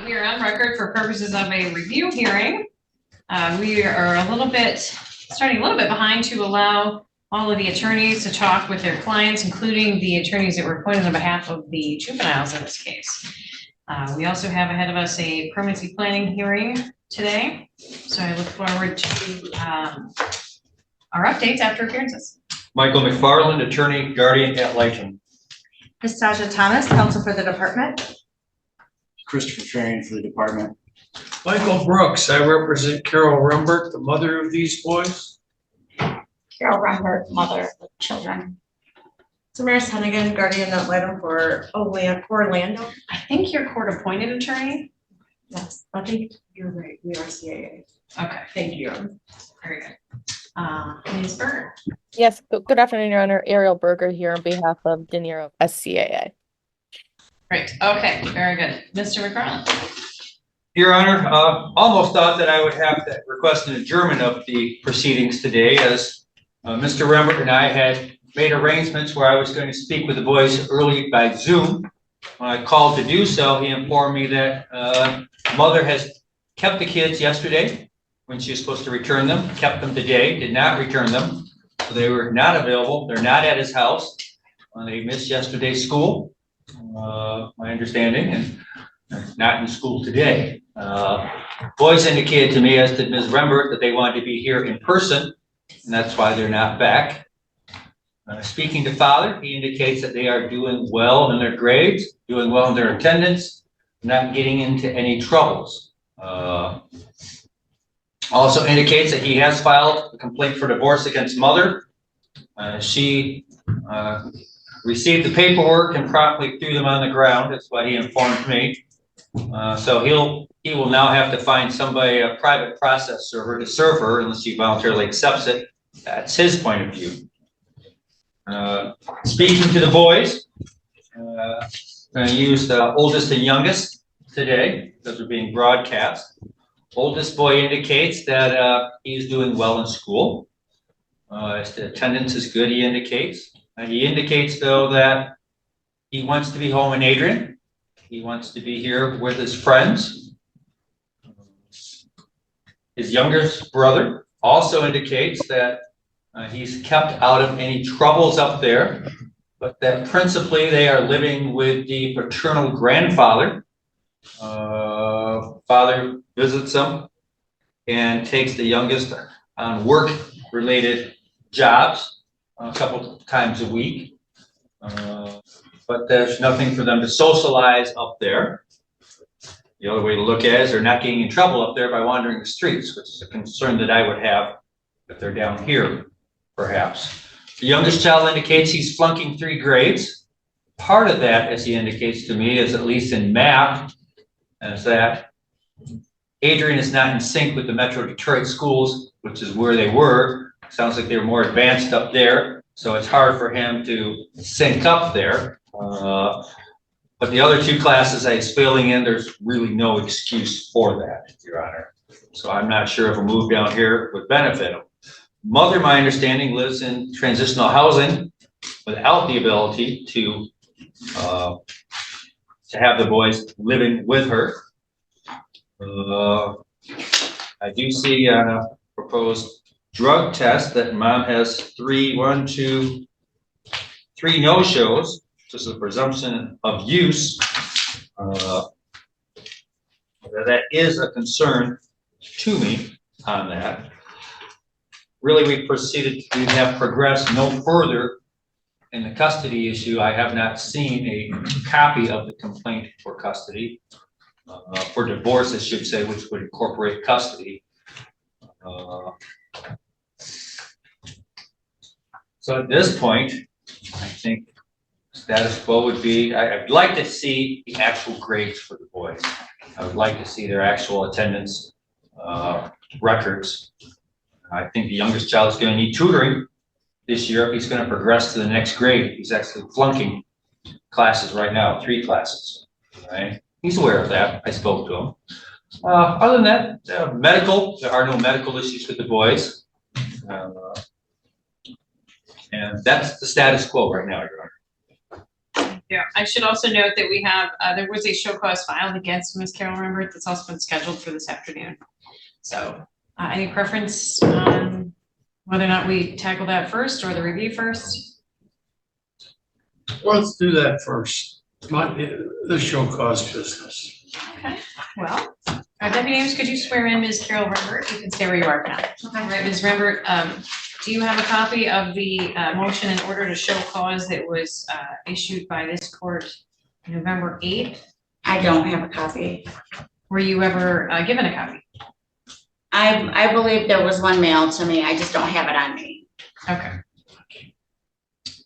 we are on record for purposes of a review hearing. We are starting a little bit behind to allow all of the attorneys to talk with their clients, including the attorneys that were appointed on behalf of the juveniles in this case. We also have ahead of us a permanency planning hearing today. So I look forward to our updates after appearances. Michael McFarland, attorney, guardian at Lighton. Nastasia Thomas, counsel for the department. Christopher Train for the department. Michael Brooks, I represent Carol Rumbert, the mother of these boys. Carol Rumbert, mother of the children. Samaris Hennigan, guardian ad litem for Orlando. I think you're court-appointed attorney. Yes, I think you're right. We are CAA. Okay, Thank you. very good. Ms. Berger. Yes, good afternoon, Your Honor. Ariel Berger here on behalf of Deniro SCAA. Great. Okay, very good. Mr. McFarland. Your Honor, almost thought that I would have to request an adjournment of the proceedings today, as Mr. Rembert and I had made arrangements where I was going to speak with the boys early by Zoom. When I called to do so, he informed me that mother has kept the kids yesterday when she was supposed to return them, kept them today, did not return them. So they were not available. They're not at his house. They missed yesterday's school, my understanding, and they're not in school today. Boys indicated to me, as did Ms. Rembert, that they wanted to be here in person, and that's why they're not back. Speaking to father, he indicates that they are doing well in their grades, doing well in their attendance, not getting into any troubles. Also indicates that he has filed a complaint for divorce against mother. She received the paperwork and promptly threw them on the ground. That's what he informed me. So he will now have to find somebody, a private process server, to serve her unless he voluntarily accepts it. That's his point of view. Speaking to the boys, going to use the oldest and youngest today because they're being broadcast. Oldest boy indicates that he's doing well in school. His attendance is good, he indicates. He indicates, though, that he wants to be home in Adrian. He wants to be here with his friends. His youngest brother also indicates that he's kept out of any troubles up there, but that principally they are living with the paternal grandfather. Father visits them and takes the youngest on work-related jobs a couple times a week. But there's nothing for them to socialize up there. The other way to look at it is they're not getting in trouble up there by wandering the streets, which is a concern that I would have if they're down here, perhaps. The youngest child indicates he's flunking 3 grades. Part of that, as he indicates to me, is at least in math, is that Adrian is not in sync with the Metro Detroit schools, which is where they were. Sounds like they're more advanced up there, so it's hard for him to sync up there. But the other 2 classes that he's failing in, there's really no excuse for that, Your Honor. So I'm not sure if a move down here would benefit him. Mother, my understanding, lives in transitional housing without the ability to have the boys living with her. I do see on a proposed drug test that mom has 3 no-shows, which is a presumption of use. That is a concern to me on that. Really, we have progressed no further in the custody issue. I have not seen a copy of the complaint for custody, for divorce, I should say, which would incorporate custody. So at this point, I think status quo would be, I'd like to see the actual grades for the boys. I would like to see their actual attendance records. I think the youngest child is going to need tutoring this year if he's going to progress to the next grade. He's actually flunking classes right now, 3 classes. Right? He's aware of that. I spoke to him. Other than that, medical, there are no medical issues with the boys. And that's the status quo right now, Your Honor. Yeah, I should also note that we have, there was a show cause filed against Ms. Carol Rembert that's also been scheduled for this afternoon. So, any preference on whether or not we tackle that first or the review first? Let's do that first. The show cause business. Okay, well, Deputy Ames, could you swear in Ms. Carol Rembert? You can stay where you are for now. All right, Ms. Rembert, do you have a copy of the motion in order to show cause that was issued by this court November 8th? I don't have a copy. Were you ever given a copy? I believe there was one mailed to me. I just don't have it on me. Okay.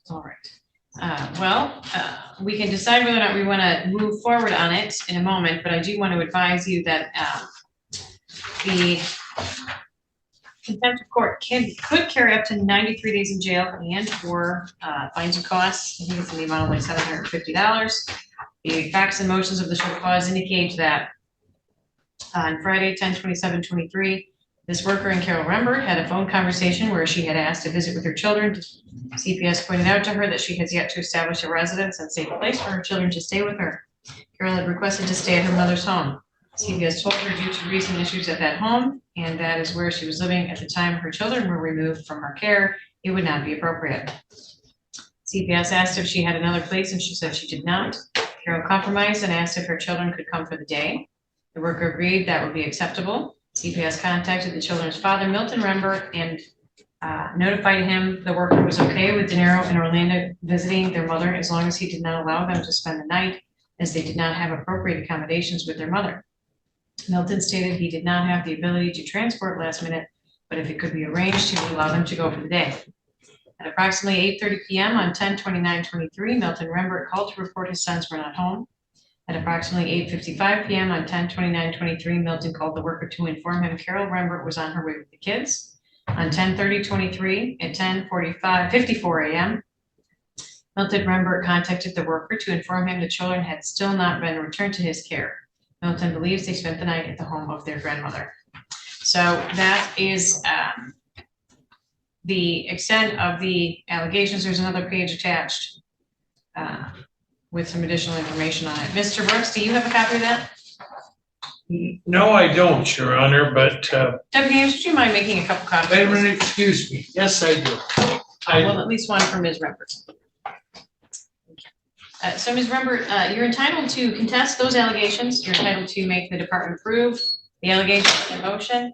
All right. Well, we can decide whether or not we want to move forward on it in a moment, but I do want to advise you that the contempt of court could carry up to 93 days in jail and/or fines and costs. I think it's in the amount of like $750. The facts and motions of the show cause indicate that on Friday, 10/27/23, this worker and Carol Rembert had a phone conversation where she had asked to visit with her children. CPS pointed out to her that she has yet to establish a residence and safe place for her children to stay with her. Carol had requested to stay at her mother's home. CPS told her due to recent issues at that home, and that is where she was living at the time her children were removed from her care, it would not be appropriate. CPS asked if she had another place, and she said she did not. Carol compromised and asked if her children could come for the day. The worker agreed that would be acceptable. CPS contacted the children's father, Milton Rembert, and notified him the worker was okay with De Niro and Orlando visiting their mother as long as he did not allow them to spend the night, as they did not have appropriate accommodations with their mother. Milton stated he did not have the ability to transport last minute, but if it could be arranged, he would allow them to go for the day. At approximately 8:30 p.m. on 10/29/23, Milton Rembert called to report his sons were not home. At approximately 8:55 p.m. on 10/29/23, Milton called the worker to inform him Carol Rembert was on her way with the kids. On 10:30/23 at 10:54 a.m., Milton Rembert contacted the worker to inform him the children had still not been returned to his care. Milton believes they spent the night at the home of their grandmother. So that is the extent of the allegations. There's another page attached with some additional information on it. Mr. Brooks, do you have a copy of that? No, I don't, Your Honor, but Deputy Ames, would you mind making a couple copies? wait a minute, excuse me. Yes, I do. Well, at least one for Ms. Rembert. So Ms. Rembert, you're entitled to contest those allegations. You're entitled to make the department prove the allegations in motion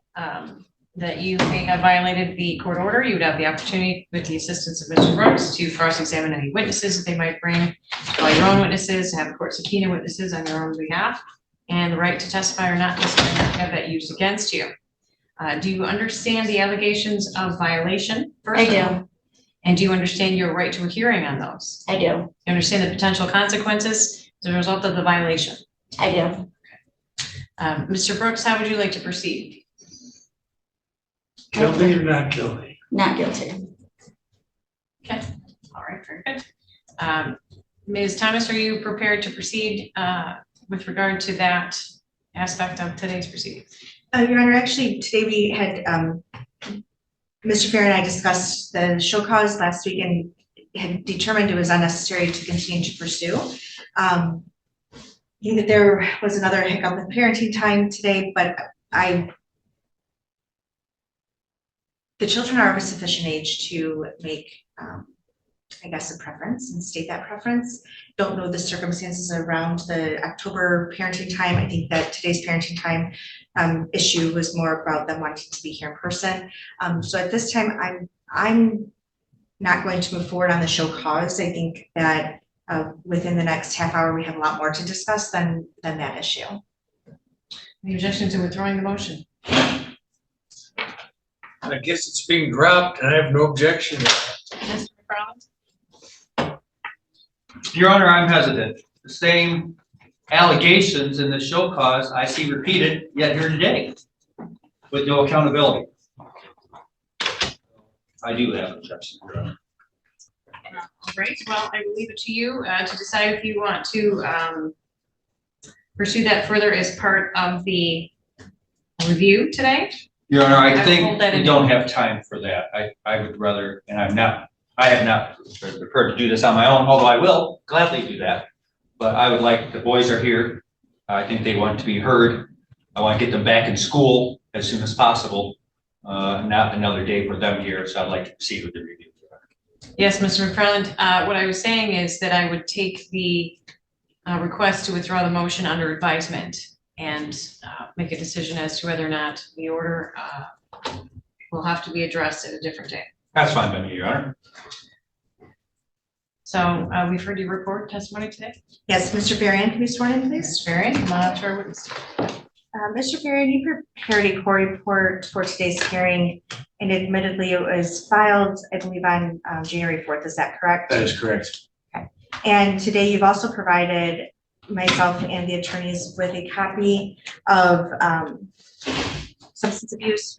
that you may have violated the court order. You would have the opportunity with the assistance of Mr. Brooks to cross-examine any witnesses that they might bring, call your own witnesses, have a court subpoena witnesses on your own behalf, and the right to testify or not testify, not have that used against you. Do you understand the allegations of violation? I do. And do you understand your right to a hearing on those? I do. You understand the potential consequences as a result of the violation? I do. Mr. Brooks, how would you like to proceed? Guilty or not guilty? Not guilty. Okay, all right, very good. Ms. Thomas, are you prepared to proceed with regard to that aspect of today's proceedings? Your Honor, actually, today we had, Mr. Fair and I discussed the show cause last week and had determined it was unnecessary to continue to pursue. I think that there was another hiccup with parenting time today, but the children are of a sufficient age to make, I guess, a preference and state that preference. Don't know the circumstances around the October parenting time. I think that today's parenting time issue was more about them wanting to be here in person. So at this time, I'm not going to move forward on the show cause. I think that within the next half hour, we have a lot more to discuss than that issue. Any objection to withdrawing the motion? I guess it's being dropped and I have no objection. Mr. McFarland? Your Honor, I'm hesitant. The same allegations in the show cause I see repeated yet here today with no accountability. I do have an objection, Your Honor. Great, well, I will leave it to you to decide if you want to pursue that further as part of the review today. Your Honor, I I will think hold that we in don't have time for that. I would rather, and I'm not I have not prepared to do this on my own, although I will gladly do that. But I would like, the boys are here. I think they want to be heard. I want to get them back in school as soon as possible. Not another day for them here, so I'd like to proceed with the review. Yes, Mr. McFarland, what I was saying is that I would take the request to withdraw the motion under advisement and make a decision as to whether or not the order will have to be addressed at a different day. That's fine by me, Your Honor. So we've heard your report testimony today. Yes, Mr. Varian, can you sworn in, please? Mr. Varian, come on up to our witness. Mr. Varian, you prepared a court report for today's hearing, and admittedly it was filed, I believe, on January 4th. Is that correct? That is correct. And today you've also provided myself and the attorneys with a copy of substance abuse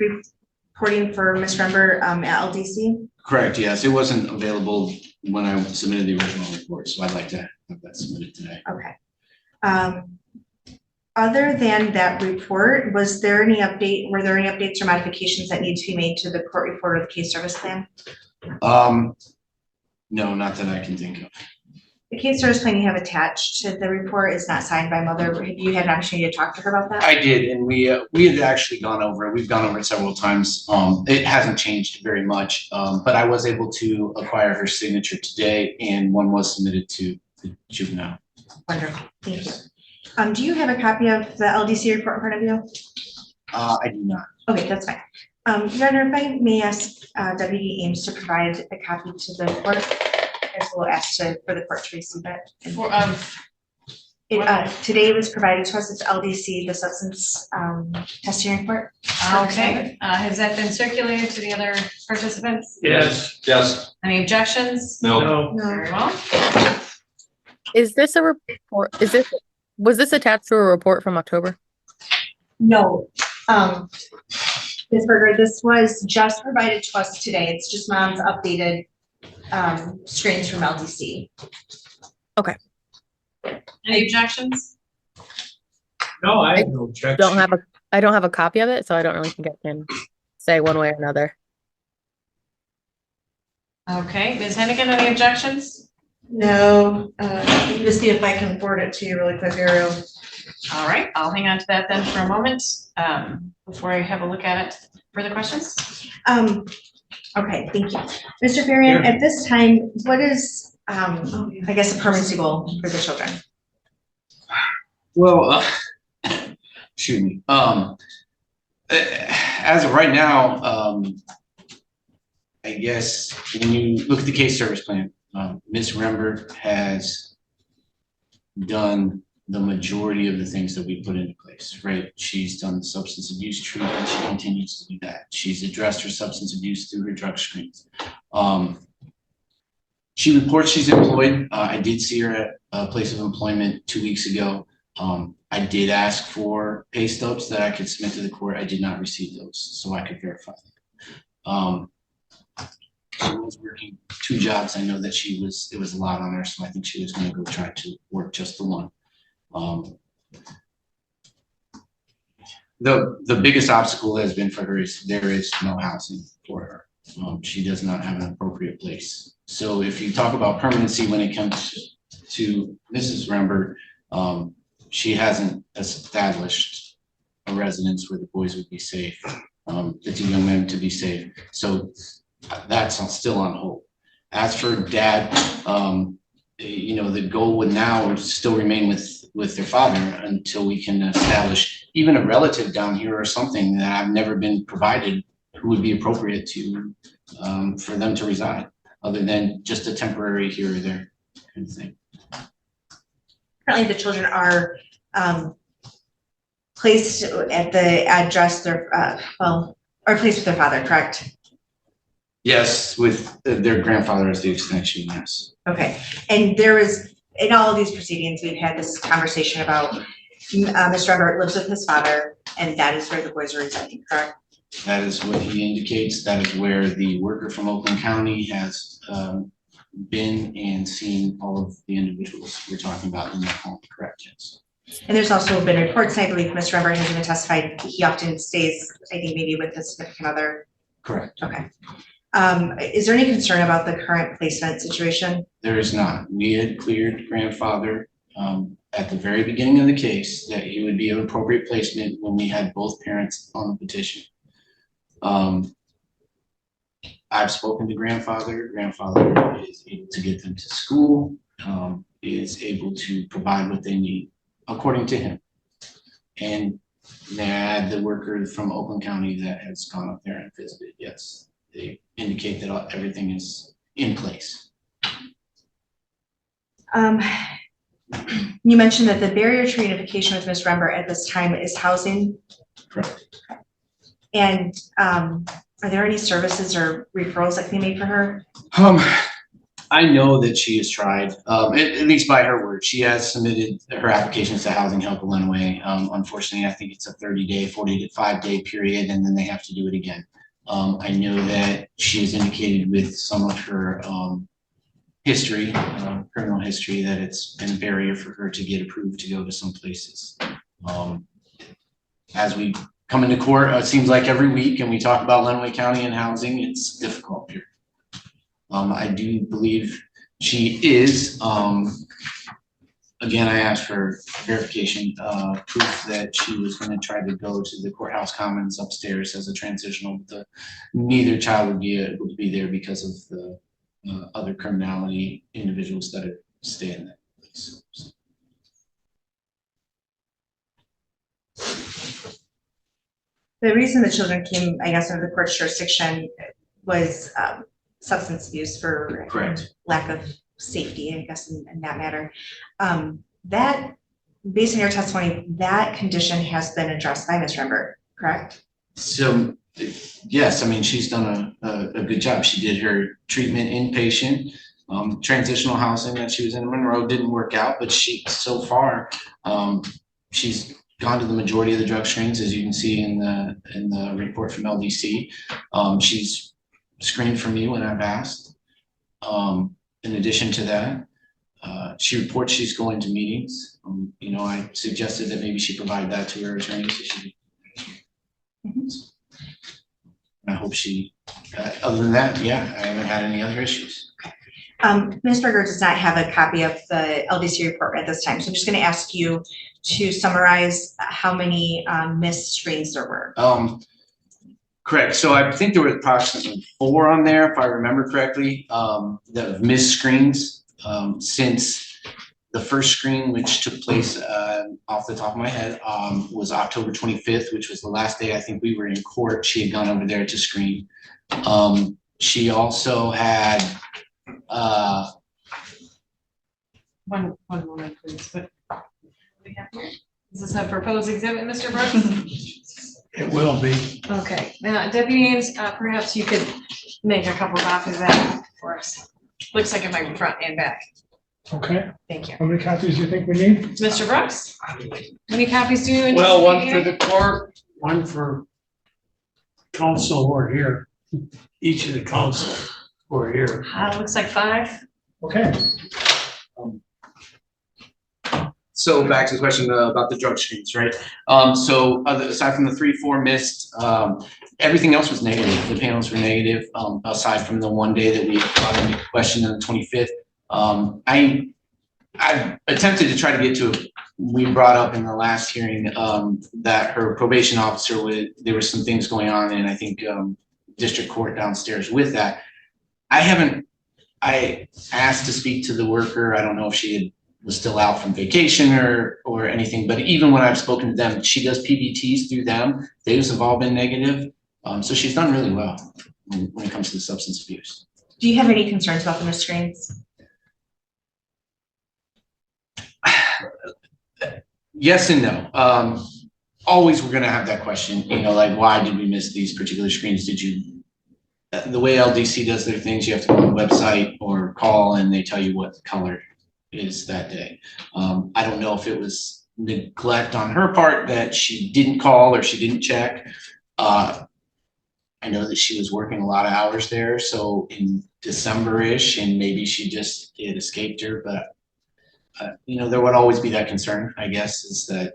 reporting for Ms. Rember at LDC. Correct, yes. It wasn't available when I submitted the original report, so I'd like to have that submitted today. Okay. Other than that report, were there any updates or modifications that need to be made to the court report or the case service plan? No, not that I can think of. The case service plan you have attached to the report is not signed by mother. Have you had an opportunity to talk to her about that? I did, and we had actually gone over it. We've gone over it several times. It hasn't changed very much, but I was able to acquire her signature today, and one was submitted to the juvenile. Wonderful, thank you. Do you have a copy of the LDC report in front of you? I do not. Okay, that's fine. Your Honor, if I may ask Deputy Ames to provide a copy to the court, as we'll ask for the court to receive it. For, Today it was provided to us as LDC, the substance testing report. okay, has that been circulated to the other participants? Yes. Yes. Any objections? No. No. Very well. Is this a report? Was this attached to a report from October? No, Ms. Berger, this was just provided to us today. It's just mom's updated screens from LDC. Okay. Any objections? No, I have no objection. I don't have a copy of it, so I don't really think I can say one way or another. Okay, Ms. Hennigan, any objections? No, just see if I can forward it to you really quick, Ariel. All right, I'll hang on to that then for a moment before I have a look at it. Further questions? Okay, thank you. Mr. Varian, at this time, what is, I guess, a permanency goal for the children? Well, excuse me. As of right now, I guess when you look at the case service plan, Ms. Rember has done the majority of the things that we put into place, right? She's done substance abuse treatment. She continues to do that. She's addressed her substance abuse through her drug screens. She reports she's employed. I did see her at a place of employment 2 weeks ago. I did ask for pay stubs that I could submit to the court. I did not receive those, so I could verify them. She was working 2 jobs. I know that it was a lot on her, so I think she was going to go try to work just the one. The biggest obstacle has been for her is there is no housing for her. She does not have an appropriate place. So if you talk about permanency when it comes to Mrs. Rember, she hasn't established a residence where the boys would be safe, the 2 young men to be safe. So that's still on hold. As for dad, the goal would now still remain with their father until we can establish even a relative down here or something that I've never been provided who would be appropriate to for them to reside, other than just a temporary here or there kind of thing. Currently, the children are placed at the address or placed with their father, correct? Yes, with their grandfather as the extension, yes. Okay, and there is, in all of these proceedings, we've had this conversation about Mr. Everett lives with his father, and that is where the boys are residing, correct? That is what he indicates. That is where the worker from Oakland County has been and seen all of the individuals we're talking about in that home, correct, yes. And there's also been reports, I believe Mr. Everett has even testified, he often stays, I think maybe with his significant other. Correct. Okay. Is there any concern about the current placement situation? There is not. We had cleared grandfather at the very beginning of the case that he would be an appropriate placement when we had both parents on the petition. I've spoken to grandfather. Grandfather is able to get them to school, is able to provide what they need according to him. And may I add the worker from Oakland County that has gone up there and visited, yes. They indicate that everything is in place. You mentioned that the barrier to reunification with Ms. Rember at this time is housing. Correct. And are there any services or referrals that can be made for her? I know that she has tried, at least by her word, she has submitted her applications to Housing Help of Lenawee. Unfortunately, I think it's a 30-day, 45-day period, and then they have to do it again. I know that she has indicated with some of her history, criminal history, that it's been a barrier for her to get approved to go to some places. As we come into court, it seems like every week, and we talk about Lenawee County and housing, it's difficult here. I do believe she is, again, I asked for verification, proof that she was going to try to go to the courthouse commons upstairs as a transitional, but neither child would be able to be there because of the other criminality individuals that are staying in that place. The reason the children came, I guess, under the court's jurisdiction was substance abuse for Correct. lack of safety, I guess, in that matter. That, based on your testimony, that condition has been addressed by Ms. Rember, correct? So, yes, I mean, she's done a good job. She did her treatment inpatient. Transitional housing that she was in Monroe didn't work out, but so far, she's gone to the majority of the drug screens, as you can see in the report from LDC. She's screened for me when I've asked. In addition to that, she reports she's going to meetings. I suggested that maybe she provide that to her attorney. I hope she, other than that, yeah, I haven't had any other issues. Ms. Berger does not have a copy of the LDC report at this time, so I'm just going to ask you to summarize how many missed screens there were. Correct. So I think there were approximately 4 on there, if I remember correctly, that have missed screens since the first screen, which took place off the top of my head, was October 25th, which was the last day I think we were in court. She had gone over there to screen. She also had One moment, please. What we have here? Is this a proposed exhibit, Mr. Brooks? It will be. Okay, now Deputy Ames, perhaps you could make a couple copies of that for us. Looks like it might be front and back. Okay, Thank you. how many copies do you think we need? Mr. Brooks, how many copies do you anticipate? Well, one for the court, one for council who are here. Each of the council who are here. Looks like 5. Okay, So back to the question about the drug screens, right? So aside from the 3-4 missed, everything else was negative. The panels were negative, aside from the one day that we brought into question on the 25th. I attempted to try to get to it. We brought up in the last hearing that her probation officer there were some things going on, and I think district court downstairs with that. I asked to speak to the worker. I don't know if she was still out from vacation or anything, but even when I've spoken to them, she does PBTs through them. Those have all been negative. So she's done really well when it comes to the substance abuse. Do you have any concerns about the missed screens? Yes and no. Always we're gonna have that question, like, why did we miss these particular screens? The way LDC does their things, you have to go on the website or call and they tell you what the color is that day. I don't know if it was neglect on her part that she didn't call or she didn't check. I know that she was working a lot of hours there, so in December-ish, and maybe it escaped her, but there would always be that concern, I guess, is that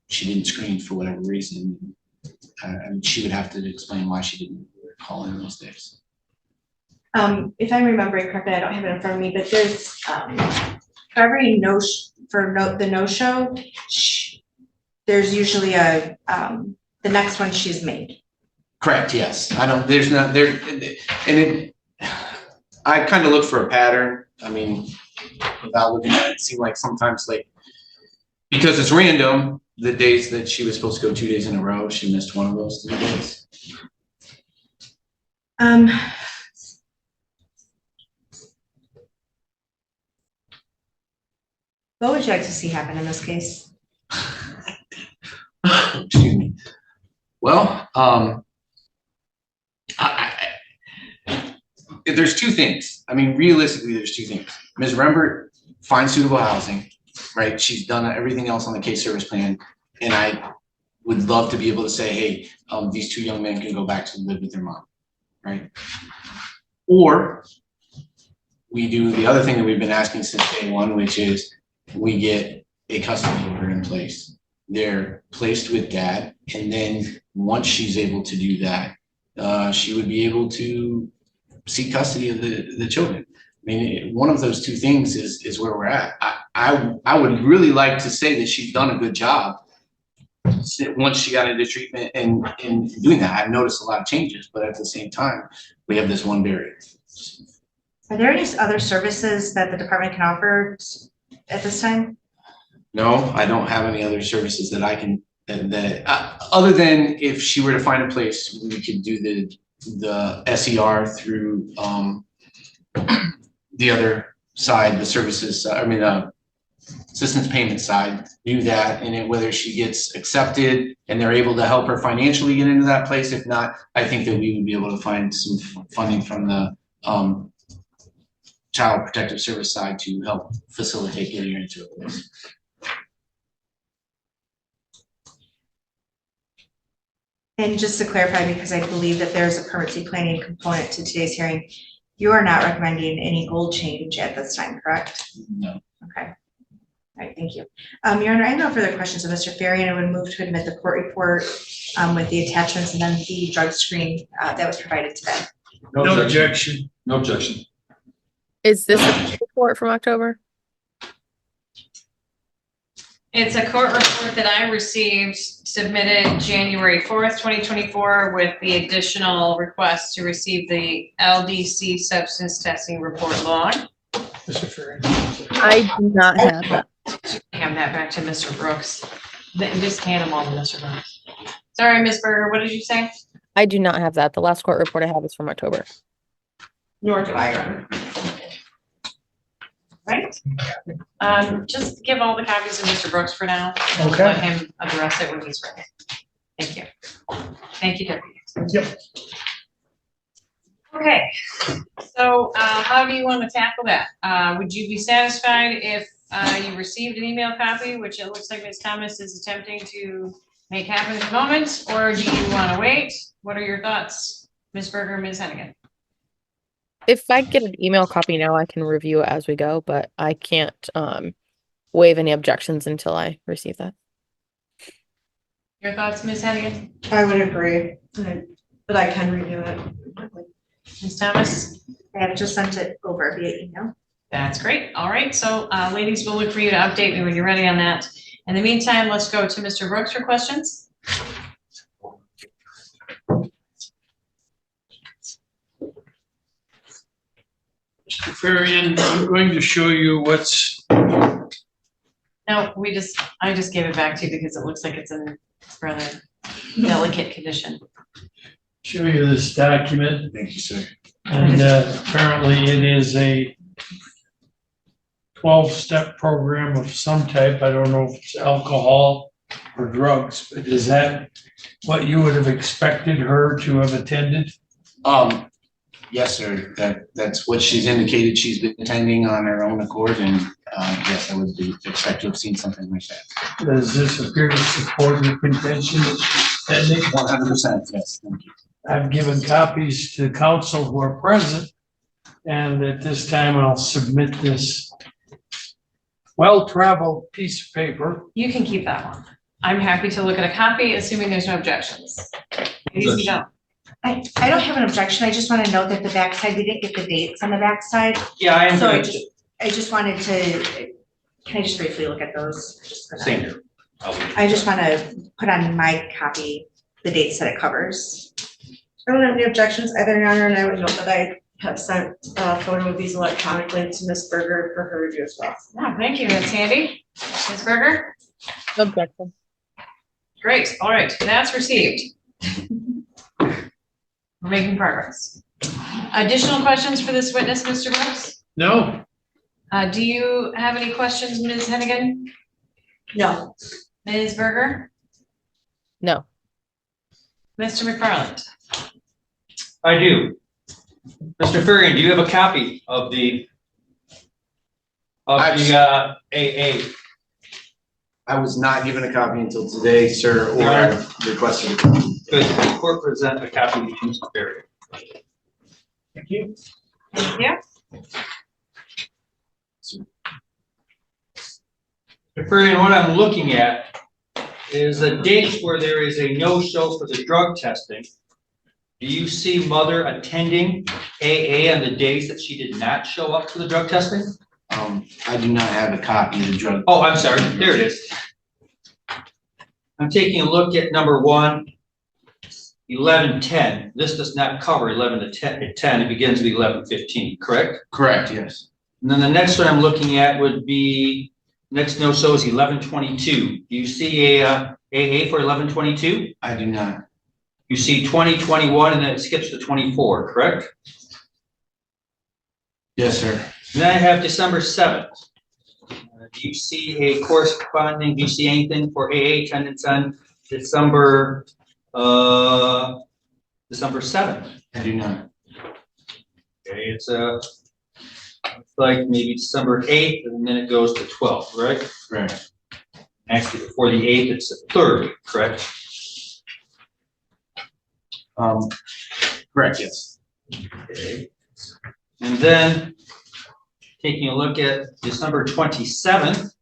she didn't screen for whatever reason. She would have to explain why she didn't call in those days. If I'm remembering correctly, I don't have it in front of me, but there's, for every the no-show, there's usually the next one she's made. Correct, yes. I don't, there's not, there, and it, I kind of look for a pattern. I mean, without looking at it, it seemed like sometimes like, because it's random, the days that she was supposed to go 2 days in a row, she missed one of those 3 days. What would you like to see happen in this case? Excuse me. Well, there's two things. I mean, realistically, there's two things. Ms. Rembert finds suitable housing, right? She's done everything else on the case service plan. And I would love to be able to say, hey, these two young men can go back to live with their mom, right? Or we do the other thing that we've been asking since day one, which is we get a custody order in place. They're placed with dad. And then once she's able to do that, she would be able to seek custody of the children. I mean, one of those two things is where we're at. I would really like to say that she's done a good job once she got into treatment and doing that. I've noticed a lot of changes, but at the same time, we have this one barrier. Are there any other services that the department can offer at this time? No, I don't have any other services that I can, other than if she were to find a place, we could do the SER through the other side, the services, assistance payment side, do that, and then whether she gets accepted and they're able to help her financially get into that place. If not, I think that we would be able to find some funding from the Child Protective Service side to help facilitate getting her into a place. And just to clarify, because I believe that there's a permanency planning component to today's hearing, you are not recommending any goal change at this time, correct? No. Okay. All right, thank you. Your Honor, I have no further questions of Mr. Ferry, and I would move to admit the court report with the attachments and then the drug screen that was provided today. No objection. No objection. Is this a report from October? It's a court report that I received, submitted January 4th, 2024, with the additional request to receive the LDC substance testing report log. Mr. Ferry. I do not have that. Hand that back to Mr. Brooks. Just hand them all to Mr. Brooks. Sorry, Ms. Berger, what did you say? I do not have that. The last court report I have is from October. Nor do I, Your Honor. Right. Just give all the copies to Mr. Brooks for now. Okay. Let him address it when he's ready. Thank you. Thank you, Deputy. Yep. Okay, so how do you want to tackle that? Would you be satisfied if you received an email copy, which it looks like Ms. Thomas is attempting to make happen at the moment, or do you want to wait? What are your thoughts, Ms. Berger, Ms. Hennigan? If I get an email copy now, I can review it as we go, but I can't waive any objections until I receive that. Your thoughts, Ms. Hennigan? I would agree, but I can review it. Ms. Thomas? I have just sent it over via email. That's great. All right, so ladies, we'll look for you to update me when you're ready on that. In the meantime, let's go to Mr. Brooks for questions. Mr. Farian, I'm going to show you what's. No, I just gave it back to you because it looks like it's in rather delicate condition. Show you this document. Thank you, sir. And apparently it is a 12-step program of some type. I don't know if it's alcohol or drugs, but is that what you would have expected her to have attended? Yes, sir. That's what she's indicated she's been attending on her own accord, and yes, I would expect to have seen something like that. Does this appear to support your contention that she's attending? 100%, yes. Thank you. I've given copies to counsel who are present, and at this time I'll submit this well-traveled piece of paper. You can keep that one. I'm happy to look at a copy, assuming there's no objections. Ladies and gentlemen. I don't have an objection, I just wanna note that the backside, we didn't get the dates on the backside, Yeah, I am so going I just wanted to, can I just briefly look at those? Just for that? same here. I just wanna put on my copy the dates that it covers. I don't have any objections either, Your Honor, and I would note that I have sent a photo of these electronically to Ms. Berger for her review as well. Yeah, thank you, that's handy. Ms. Berger? No objection. Great, all right, that's received. We're making progress. Additional questions for this witness, Mr. Brooks? No, Do you have any questions, Ms. Hennigan? No, Ms. Berger? No. Mr. McFarland? I do. Mr. Furian, do you have a copy of the AA? I was not given a copy until today, sir, or I requested it. Could the court present a copy to Mr. Furian? Thank you. Thank you. Mr. Furian, what I'm looking at is the dates where there is a no-show for the drug testing. Do you see mother attending AA on the days that she did not show up for the drug testing? I do not have a copy of the drug. Oh, I'm sorry, there it is. I'm taking a look at number 1, 11:10. This does not cover 11 to 10, it begins with 11:15, correct? Correct, yes. And then the next one I'm looking at would be, next no-show is 11:22. Do you see a AA for 11:22? I do not. You see 2021 and then it skips to 24, correct? Yes, sir. And then I have December 7th. Do you see a corresponding, do you see anything for AA attendance on December 7th? I do not. Okay, it's like maybe December 8th and then it goes to 12th, right? Correct. Actually, before the 8th, it's the 3rd, correct? Correct, yes. Okay. And then taking a look at December 27th.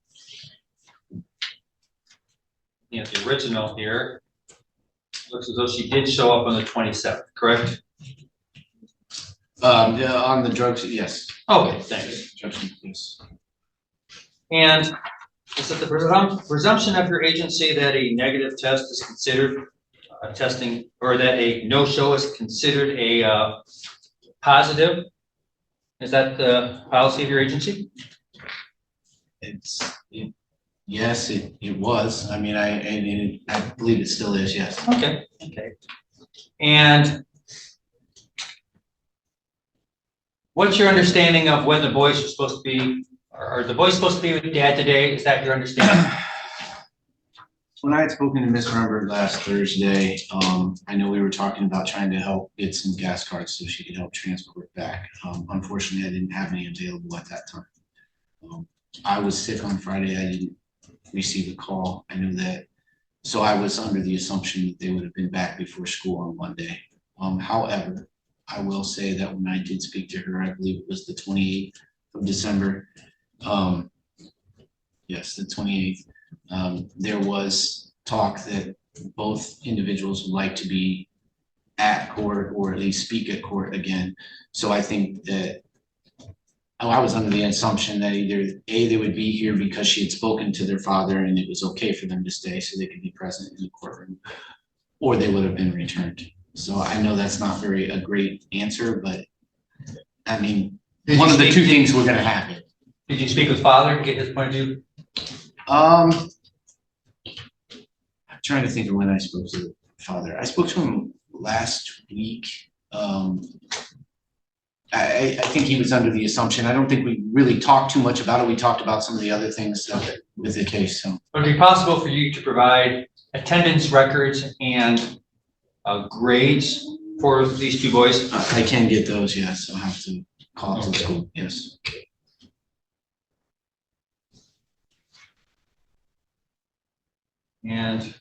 You know, the original here. Looks as though she did show up on the 27th, correct? Yeah, on the drugs, yes. Okay, thanks. Yes. And is it the presumption of your agency that a negative test is considered testing, or that a no-show is considered a positive? Is that the policy of your agency? Yes, it was. I mean, I believe it still is, yes. Okay, okay. And what's your understanding of when the boys are supposed to be, are the boys supposed to be with dad today? Is that your understanding? When I had spoken to Ms. Rumberg last Thursday, I know we were talking about trying to help get some gas cards so she could help transport back. Unfortunately, I didn't have any available at that time. I was sick on Friday. I didn't receive a call. I knew that. So I was under the assumption that they would have been back before school on Monday. However, I will say that when I did speak to her, I believe it was the 28th of December. Yes, the 28th. There was talk that both individuals would like to be at court or at least speak at court again. So I think that I was under the assumption that either A, they would be here because she had spoken to their father and it was okay for them to stay so they could be present in the courtroom, or they would have been returned. So I know that's not a great answer, but I mean, one of the two things were gonna happen. Did you speak with father and get his point of view? I'm trying to think of when I spoke to the father. I spoke to him last week. I think he was under the assumption. I don't think we really talked too much about it. We talked about some of the other things with the case. So Would it be possible for you to provide attendance records and grades for these two boys? I can get those. Yes, I'll have to call to the school. Yes. And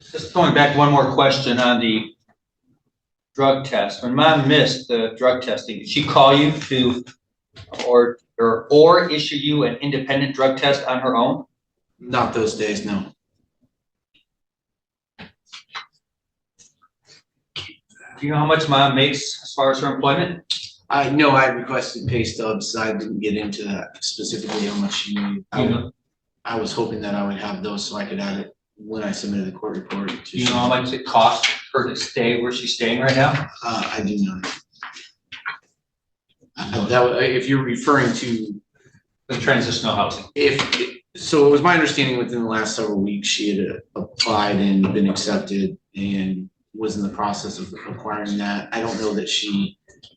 just going back to one more question on the drug test. When mom missed the drug testing, did she call you to or issue you an independent drug test on her own? Not those days, no. Do you know how much mom makes as far as her employment? I know I requested pay stubs. I didn't get into that specifically how much she made. I was hoping that I would have those so I could add it when I submitted the court report. Do you know how much it costs her to stay where she's staying right now? I do not. If you're referring to, The transitional housing. so it was my understanding within the last several weeks, she had applied and been accepted and was in the process of acquiring that. I don't know that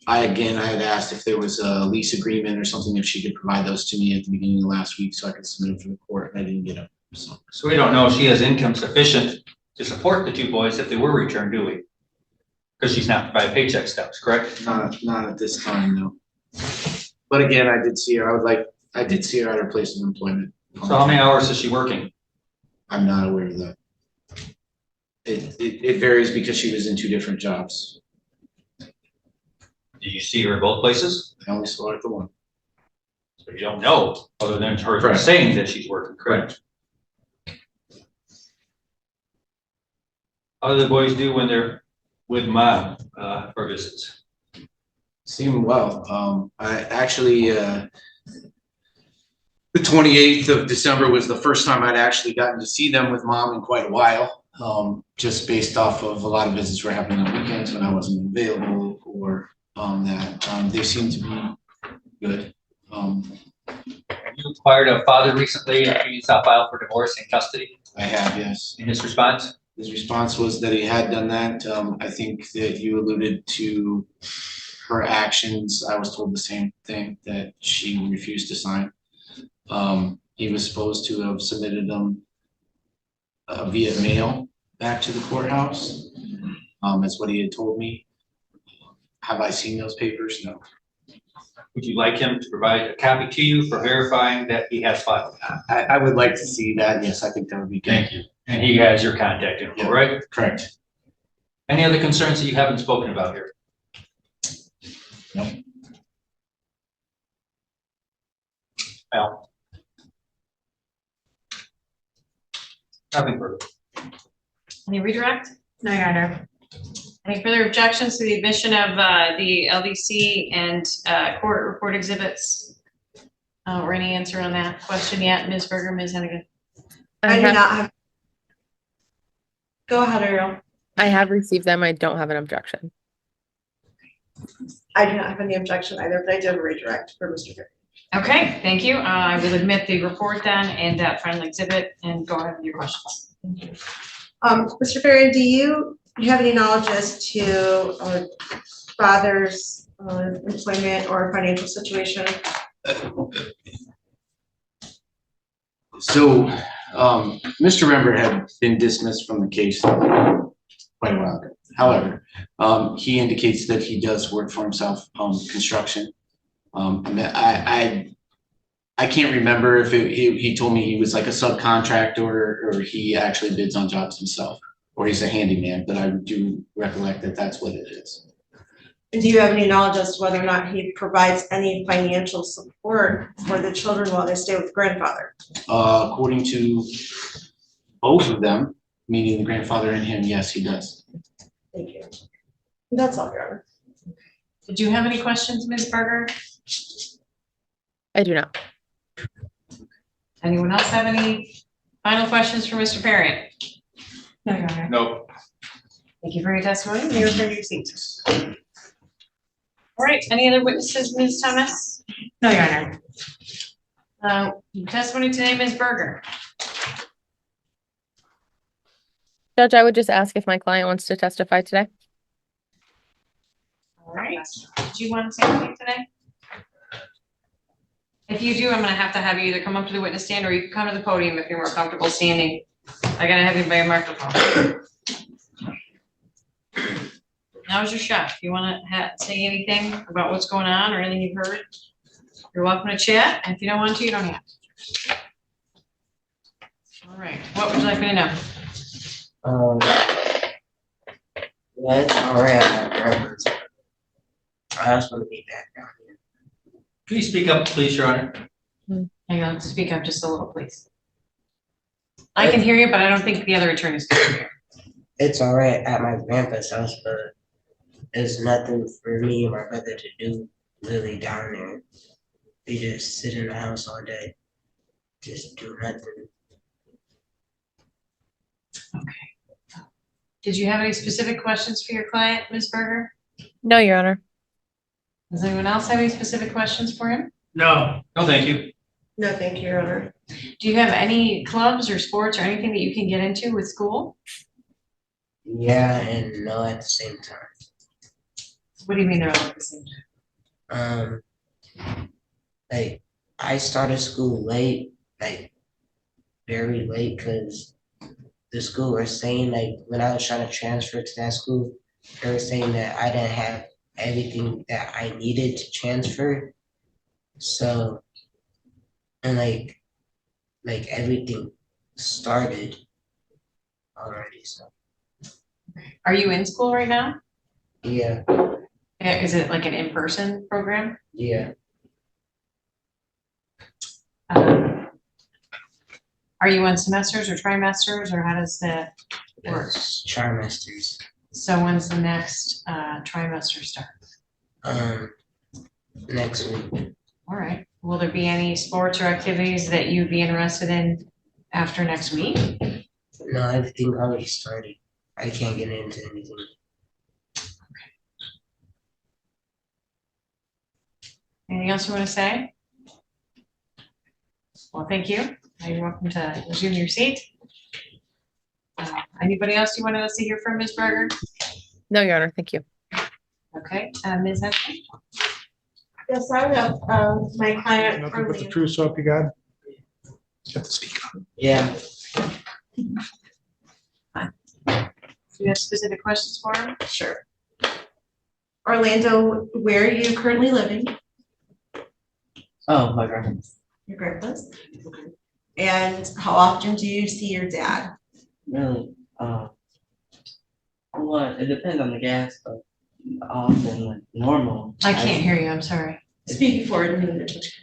I had asked if there was a lease agreement or something, if she could provide those to me at the beginning of last week so I could submit them for the court, and I didn't get them, so. So we don't know if she has income sufficient to support the two boys if they were returned, do we? Because she's not providing paycheck stubs, correct? Not at this time, no. But again, I did see her at her place of employment. So how many hours is she working? I'm not aware of that. It varies because she was in two different jobs. Do you see her at both places? I only saw her at the one. So you don't know, other than her Correct. saying that she's working, correct? How do the boys do when they're with mom for visits? Seem well. I actually, the 28th of December was the first time I'd actually gotten to see them with mom in quite a while. Just based off of a lot of visits were happening on weekends when I wasn't available or that. They seem to be good. You acquired a father recently and he filed for divorce in custody. I have, yes. In his response? His response was that he had done that. I think that you alluded to her actions. I was told the same thing, that she refused to sign. He was supposed to have submitted them via mail back to the courthouse. That's what he had told me. Have I seen those papers? No. Would you like him to provide a copy to you for verifying that he has filed? I would like to see that. Yes, I think that would be good. Thank you. And he has your contact info, Yeah. right? Correct. Any other concerns that you haven't spoken about here? No. Al? Nothing further. Any redirect? No, Your Honor. Any further objections to the admission of the LDC and court report exhibits? Or any answer on that question yet, Ms. Berger, Ms. Hennigan? I do not have. Go ahead, Ariel. I have received them. I don't have an objection. I do not have any objection either, but I do have a redirect for Mr. Perry. Okay, thank you. I will admit the report then and that final exhibit and go ahead with your questions. Thank you. Mr. Perry, do you have any knowledge as to father's employment or financial situation? So, Mr. Rember had been dismissed from the case quite a while ago. However, he indicates that he does work for himself, construction. I can't remember if he told me he was like a subcontractor or he actually bids on jobs himself, or he's a handyman, but I do recollect that that's what it is. And do you have any knowledge as to whether or not he provides any financial support for the children while they stay with grandfather? According to both of them, meaning the grandfather and him, yes, he does. Thank you. That's all, Your Honor. Did you have any questions, Ms. Berger? I do not. Anyone else have any final questions for Mr. Perry? No, Your Honor. No. Thank you for your testimony. You return your seat. All right, any other witnesses, Ms. Thomas? No, Your Honor. Testimony today, Ms. Berger. Judge, I would just ask if my client wants to testify today. All right, do you want to say anything today? If you do, I'm gonna have to have you either come up to the witness stand or you can come to the podium if you're more comfortable standing. I gotta have you by a microphone. Now's your shot. If you wanna say anything about what's going on or anything you've heard, you're welcome to chat. If you don't want to, you don't have to. All right, what would you like me to know? Yeah, it's all right. I just want to be back down here. Can you speak up, please, Your Honor? Hang on, speak up just a little, please. I can hear you, but I don't think the other attorneys can hear. It's all right at my grandpa's house, but there's nothing for me and my brother to do really down there. We just sit in the house all day, just do nothing. Did you have any specific questions for your client, Ms. Berger? No, Your Honor. Does anyone else have any specific questions for him? No, No, thank you. No, thank you, Your Honor. Do you have any clubs or sports or anything that you can get into with school? Yeah and no at the same time. What do you mean they're all at the same time? Like I started school late, like very late, because the school was saying like when I was trying to transfer to that school, they were saying that I didn't have everything that I needed to transfer. So, and like everything started already, so Are you in school right now? yeah, Is it like an in-person program? yeah. Are you on semesters or trimesters, or how does that work? It's trimesters. So when's the next trimester start? Next week. All right. Will there be any sports or activities that you'd be interested in after next week? No, everything already started. I can't get into anything. Anything else you want to say? Well, thank you. You're welcome to resume your seat. Anybody else you wanted us to hear from, Ms. Berger? No, Your Honor. Thank you. Okay, Ms. Hensley? Yes, I have, my client. Nothing but the truth, so help you God. You have to speak up. Yeah. Do you have specific questions for him? Sure. Orlando, where are you currently living? Oh, my grandma's. Your grandpa's? And how often do you see your dad? Really? Well, it depends on the gas, but often like normal. I can't hear you, I'm sorry. Speak forward.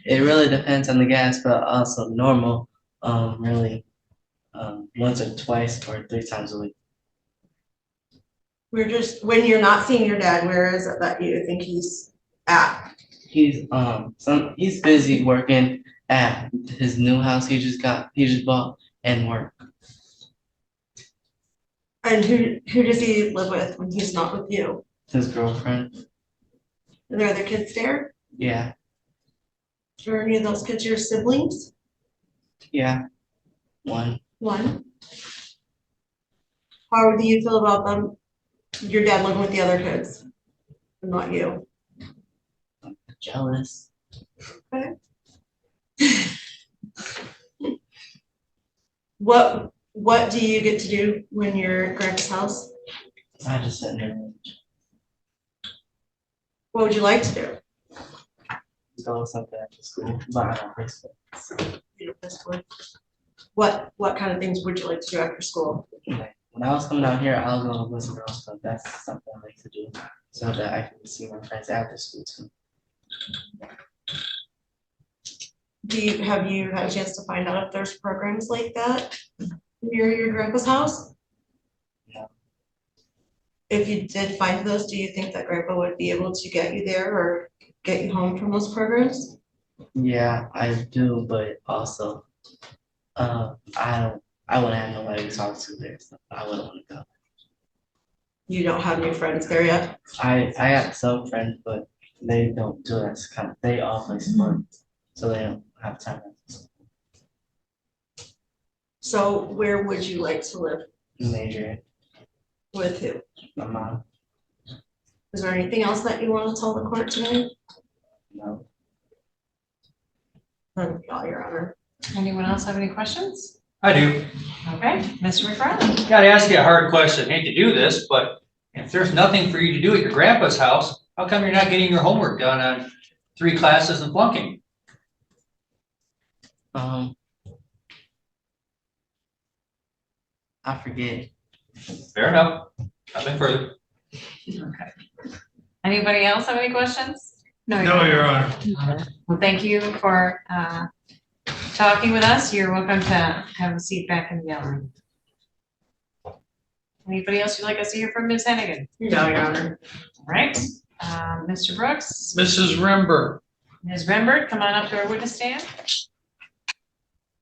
It really depends on the gas, but also normal. Really, once or twice or 3 times a week. We're just, when you're not seeing your dad, where is it that you think he's at? He's he's busy working at his new house he just bought and work. And who does he live with when he's not with you? His girlfriend. Are there other kids there? Yeah. Are any of those kids your siblings? Yeah. One. One. How do you feel about them? Your dad living with the other kids, and not you? Jealous. Okay. What do you get to do when you're at grandpa's house? I just sit there and What would you like to do? go something after school, but I don't think so. You know, this one. What kind of things would you like to do after school? Like, when I was coming out here, I'll go listen to stuff. That's something I like to do so that I can see my friends after school too. Have you had a chance to find out if there's programs like that near your grandpa's house? No. If you did find those, do you think that grandpa would be able to get you there or get you home from those programs? Yeah, I do, but also, I wouldn't have nobody to talk to there, so I wouldn't want to go. You don't have any friends there yet? I have some friends, but they don't do that kind of. They all play sports, so they don't have time. So where would you like to live? Major, With who? my mom, Is there anything else that you want to tell the court tonight? no. All your honor. Anyone else have any questions? I do. Okay, Mr. McFarland? Gotta ask you a hard question. Hate to do this, but if there's nothing for you to do at your grandpa's house, how come you're not getting your homework done on 3 classes and flunking? I forget. Fair enough. Nothing further. Okay. Anybody else have any questions? no, Your Honor. Well, thank you for talking with us. You're welcome to have a seat back in the gallery. Anybody else you'd like us to hear from, Ms. Hennigan? No, Your Honor. All right, Mr. Brooks, Mrs. Rember, Ms. Rembert, come on up to our witness stand.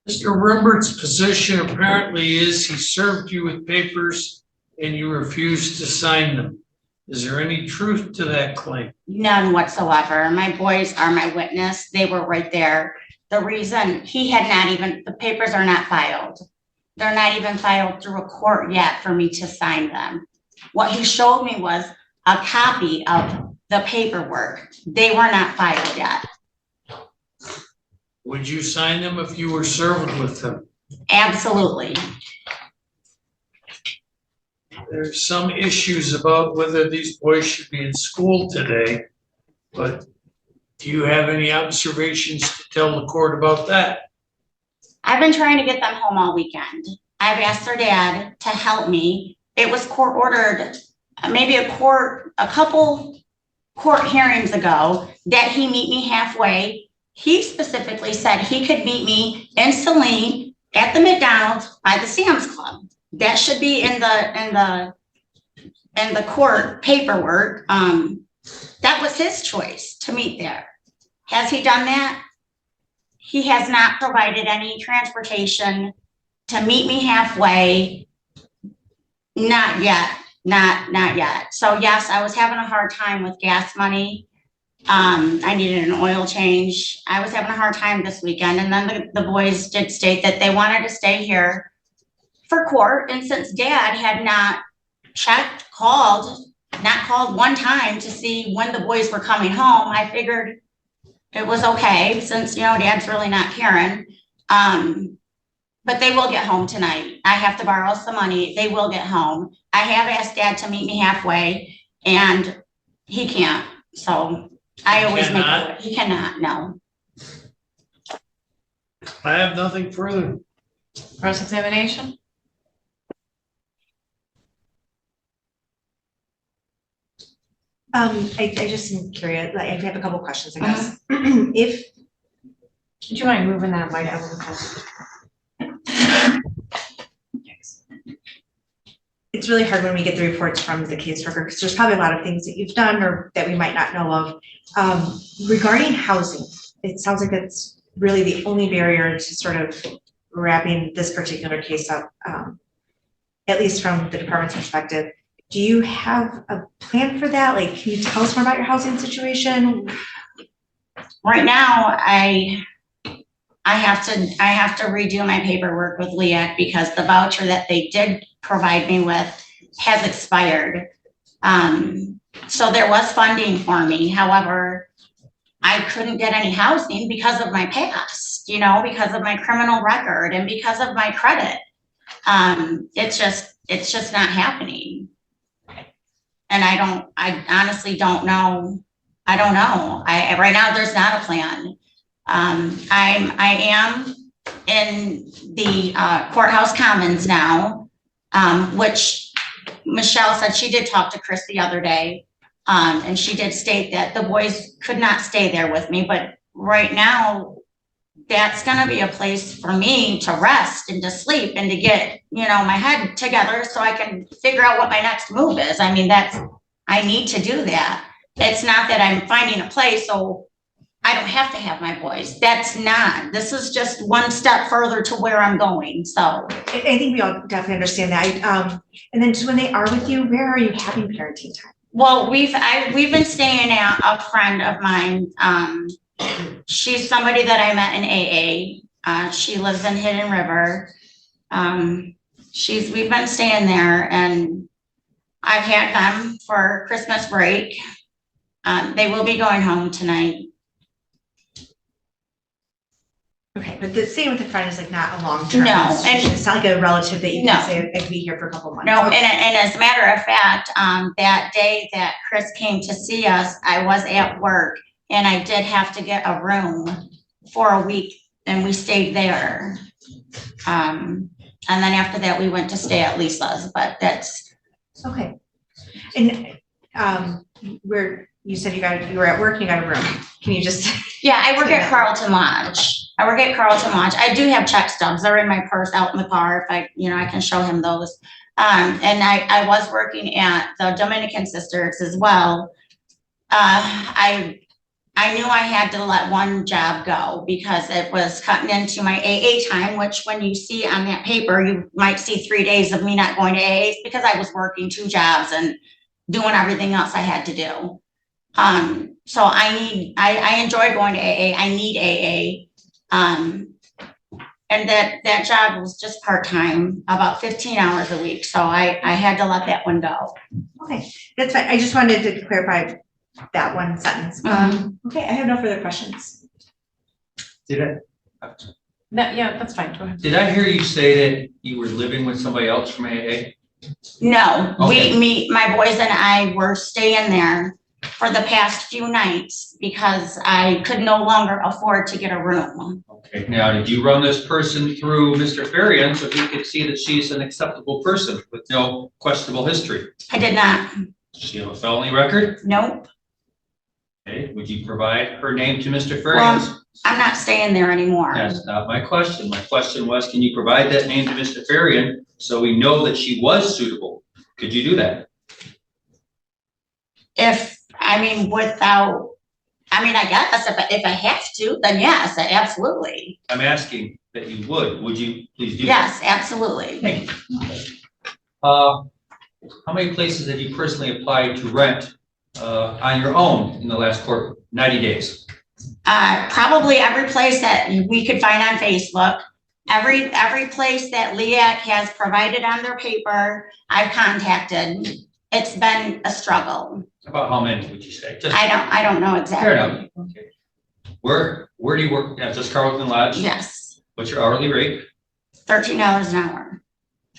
Mr. Rembert's position apparently is he served you with papers and you refused to sign them. Is there any truth to that claim? None whatsoever. My boys are my witness. They were right there. The reason he had not even, the papers are not filed. They're not even filed through a court yet for me to sign them. What he showed me was a copy of the paperwork. They were not filed yet. Would you sign them if you were served with them? Absolutely. There's some issues about whether these boys should be in school today, but do you have any observations to tell the court about that? I've been trying to get them home all weekend. I've asked their dad to help me. It was court ordered, maybe a couple court hearings ago, that he meet me halfway. He specifically said he could meet me in Saline at the McDonald's by the Sam's Club. That should be in the court paperwork. That was his choice to meet there. Has he done that? He has not provided any transportation to meet me halfway. Not yet, not yet. So yes, I was having a hard time with gas money. I needed an oil change. I was having a hard time this weekend. And then the boys did state that they wanted to stay here for court. And since dad had not not called one time to see when the boys were coming home, I figured it was okay since, dad's really not caring. But they will get home tonight. I have to borrow some money. They will get home. I have asked dad to meet me halfway and he can't. So I always he cannot, no. I have nothing further. Cross-examination? I just am curious, like, I have a couple questions, I guess. If, Would you mind moving that mic a little closer? it's really hard when we get the reports from the caseworker, because there's probably a lot of things that you've done or that we might not know of. Regarding housing, it sounds like that's really the only barrier to sort of wrapping this particular case up, at least from the department's perspective. Do you have a plan for that? Like, can you tell us more about your housing situation? Right now, I have to redo my paperwork with LEAC because the voucher that they did provide me with has expired. So there was funding for me. However, I couldn't get any housing because of my past, because of my criminal record and because of my credit. It's just not happening. And I honestly don't know. I don't know. Right now there's not a plan. I am in the courthouse commons now, which Michelle said she did talk to Chris the other day. And she did state that the boys could not stay there with me, but right now that's gonna be a place for me to rest and to sleep and to get, my head together so I can figure out what my next move is. I mean, I need to do that. It's not that I'm finding a place so I don't have to have my boys. This is just one step further to where I'm going, so. I think we all definitely understand that. And then just when they are with you, where are you having parenting time? Well, we've been staying at a friend of mine. She's somebody that I met in AA. She lives in Hidden River. We've been staying there and I've had them for Christmas break. They will be going home tonight. Okay, but the staying with a friend is like not a long-term. No, and it's not like a relative that you No. can say I could be here for a couple months. No, and as a matter of fact, that day that Chris came to see us, I was at work and I did have to get a room for a week and we stayed there. And then after that, we went to stay at Lisa's, but that's. Okay. And where you said you were at work, you got a room. Can you just? Yeah, I work at Carlton Lodge. I do have check stubs. They're in my purse out in the car. If I can show him those. And I was working at the Dominican Sisters as well. I knew I had to let one job go because it was cutting into my AA time, which when you see on that paper, you might see 3 days of me not going to AA because I was working 2 jobs and doing everything else I had to do. So I enjoy going to AA. I need AA. And that job was just part-time, about 15 hours a week. So I had to let that one go. Okay, that's fine. I just wanted to clarify that one sentence. Okay, I have no further questions. Did I, Yeah, that's fine, go ahead. did I hear you say that you were living with somebody else from AA? No, Okay. my boys and I were staying there for the past few nights because I could no longer afford to get a room. Okay, now, did you run this person through Mr. Farian so he could see that she's an acceptable person with no questionable history? I did not. Does she have a felony record? Nope. Okay, would you provide her name to Mr. Farian? I'm not staying there anymore. That's not my question. My question was, can you provide that name to Mr. Farian so we know that she was suitable? Could you do that? I guess if I have to, then yes, absolutely. I'm asking that you would. Would you please do that? Yes, absolutely. Thank you. How many places have you personally applied to rent on your own in the last 90 days? Probably every place that we could find on Facebook, every place that LEAC has provided on their paper, I've contacted. It's been a struggle. About how many would you say? Just I don't know fair exactly. enough. Okay. Where do you work? Yeah, just Carlton Lodge? Yes, What's your hourly rate? $13 an hour.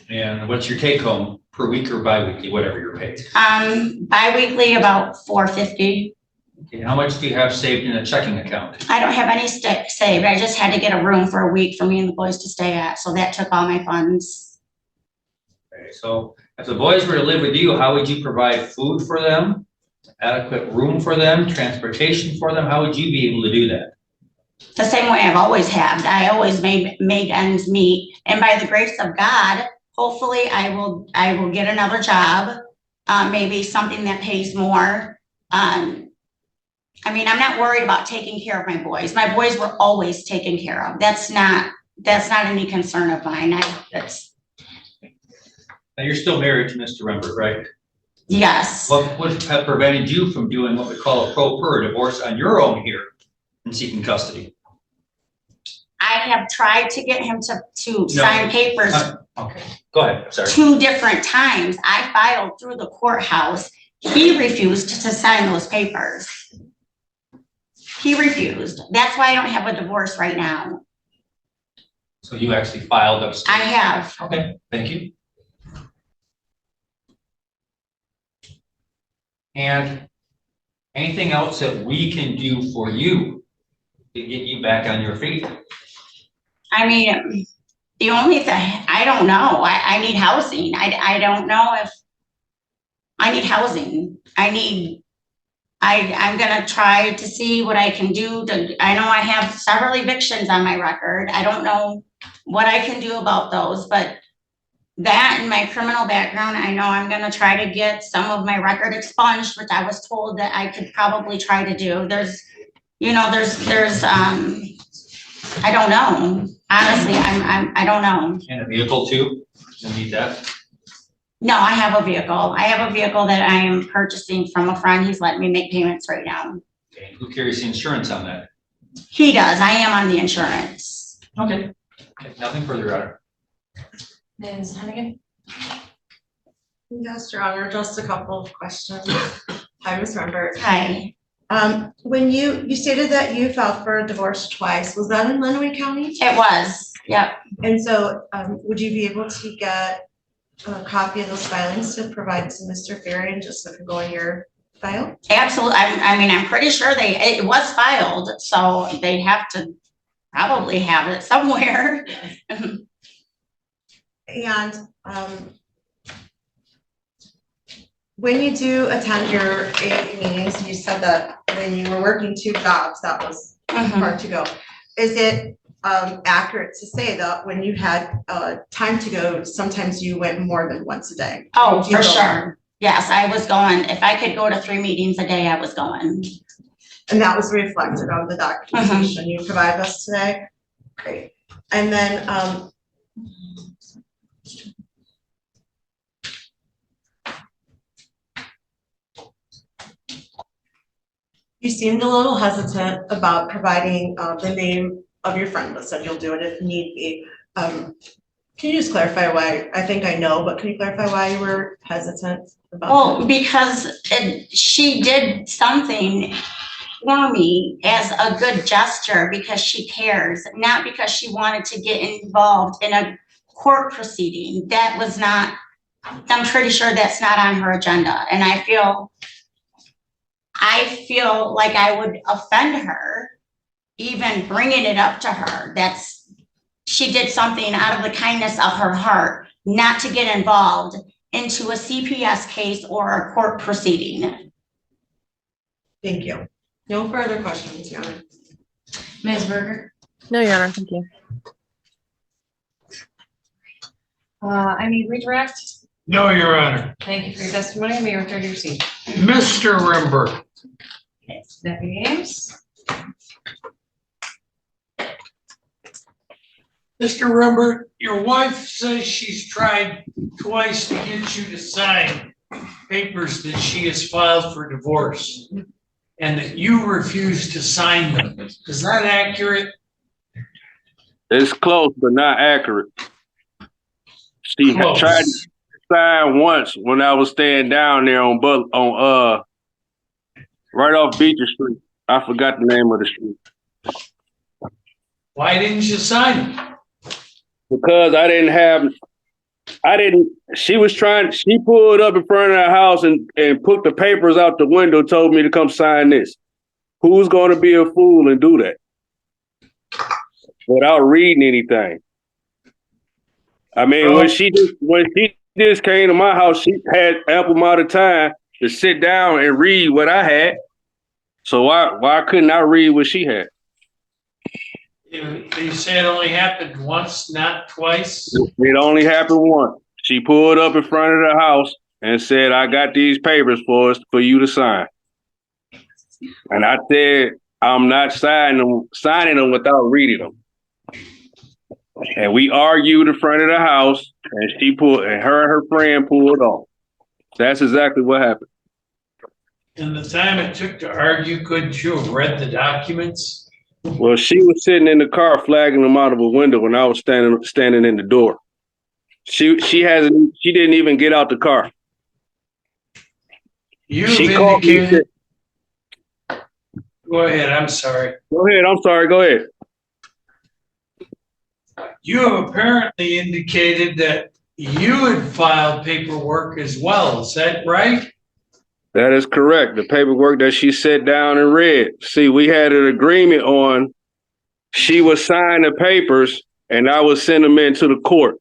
And what's your take home per week or bi-weekly, whatever you're paid? Bi-weekly about $450. Okay, how much do you have saved in a checking account? I don't have any saved. I just had to get a room for a week for me and the boys to stay at, so that took all my funds. Okay, so if the boys were to live with you, how would you provide food for them? Adequate room for them, transportation for them? How would you be able to do that? The same way I've always have. I always made ends meet, and by the grace of God, hopefully I will get another job, maybe something that pays more. I'm not worried about taking care of my boys. My boys were always taken care of. That's not any concern of mine. Now, you're still married to Mr. Rembert, right? Yes. What would have prevented you from doing what we call a pro per divorce on your own here and seeking custody? I have tried to get him to sign papers Okay, go ahead, I'm sorry. 2 different times. I filed through the courthouse. He refused to sign those papers. He refused. That's why I don't have a divorce right now. So you actually filed upstairs? I have. Okay, thank you. And anything else that we can do for you to get you back on your feet? The only thing, I don't know. I need housing. I don't know if I need housing. I'm gonna try to see what I can do I know I have several evictions on my record. I don't know what I can do about those, but that and my criminal background, I know I'm gonna try to get some of my record expunged, which I was told that I could probably try to do. There's I don't know. Honestly, I don't know. And a vehicle too? You'll need that? No, I have a vehicle. I have a vehicle that I am purchasing from a friend. He's letting me make payments right now. Okay, who carries the insurance on that? He does. I am on the insurance. Okay, nothing further, Your Honor. Ms. Hennigan? Yes, Your Honor, just a couple of questions. Hi, Ms. Rembert. Hi. When you stated that you filed for a divorce twice, was that in Lenawee County? It was. Yep. And so, would you be able to get a copy of those filings to provide to Mr. Farian, just so it can go in your file? Absolutely. I'm pretty sure it was filed, so they have to probably have it somewhere. And when you do attend your AA meetings, you said that when you were working 2 jobs, that was hard to go. Is it accurate to say that when you had time to go, sometimes you went more than once a day? Oh, Do you for go- sure. Yes, I was going, if I could go to 3 meetings a day, I was going. And that was reflected on the documentation you provided us today? Great. And then, you seemed a little hesitant about providing the name of your friend, but said you'll do it if need be. Can you just clarify why? I think I know, but can you clarify why you were hesitant about? Well, because she did something for me as a good gesture because she cares, not because she wanted to get involved in a court proceeding. That was not, I'm pretty sure that's not on her agenda. And I feel like I would offend her, even bringing it up to her. She did something out of the kindness of her heart, not to get involved into a CPS case or a court proceeding. Thank you. No further questions, Your Honor. Ms. Berger? No, Your Honor, thank you. I need redirect. No, Your Honor. Thank you for your testimony. May you return to your seat. Mr. Rimber. Deputy Ames? Mr. Rimber, your wife says she's tried twice to get you to sign papers that she has filed for divorce and that you refuse to sign them. Is that accurate? It's close, but not accurate. She had tried to sign once when I was staying down there on right off Beecher Street. I forgot the name of the street. Why didn't you sign them? Because she pulled up in front of the house and put the papers out the window, told me to come sign this. Who's going to be a fool and do that without reading anything? I mean, when she just came to my house, she had ample amount of time to sit down and read what I had. So why couldn't I read what she had? You say it only happened once, not twice? It only happened once. She pulled up in front of the house and said, I got these papers for you to sign. And I said, I'm not signing them without reading them. And we argued in front of the house, and her and her friend pulled off. That's exactly what happened. And the time it took to argue, couldn't you have read the documents? Well, she was sitting in the car flagging them out of a window when I was standing in the door. She didn't even get out the car. Go ahead, I'm sorry. Go ahead. You have apparently indicated that you had filed paperwork as well, is that right? That is correct. The paperwork that she sat down and read. See, we had an agreement on she would sign the papers and I would send them into the court.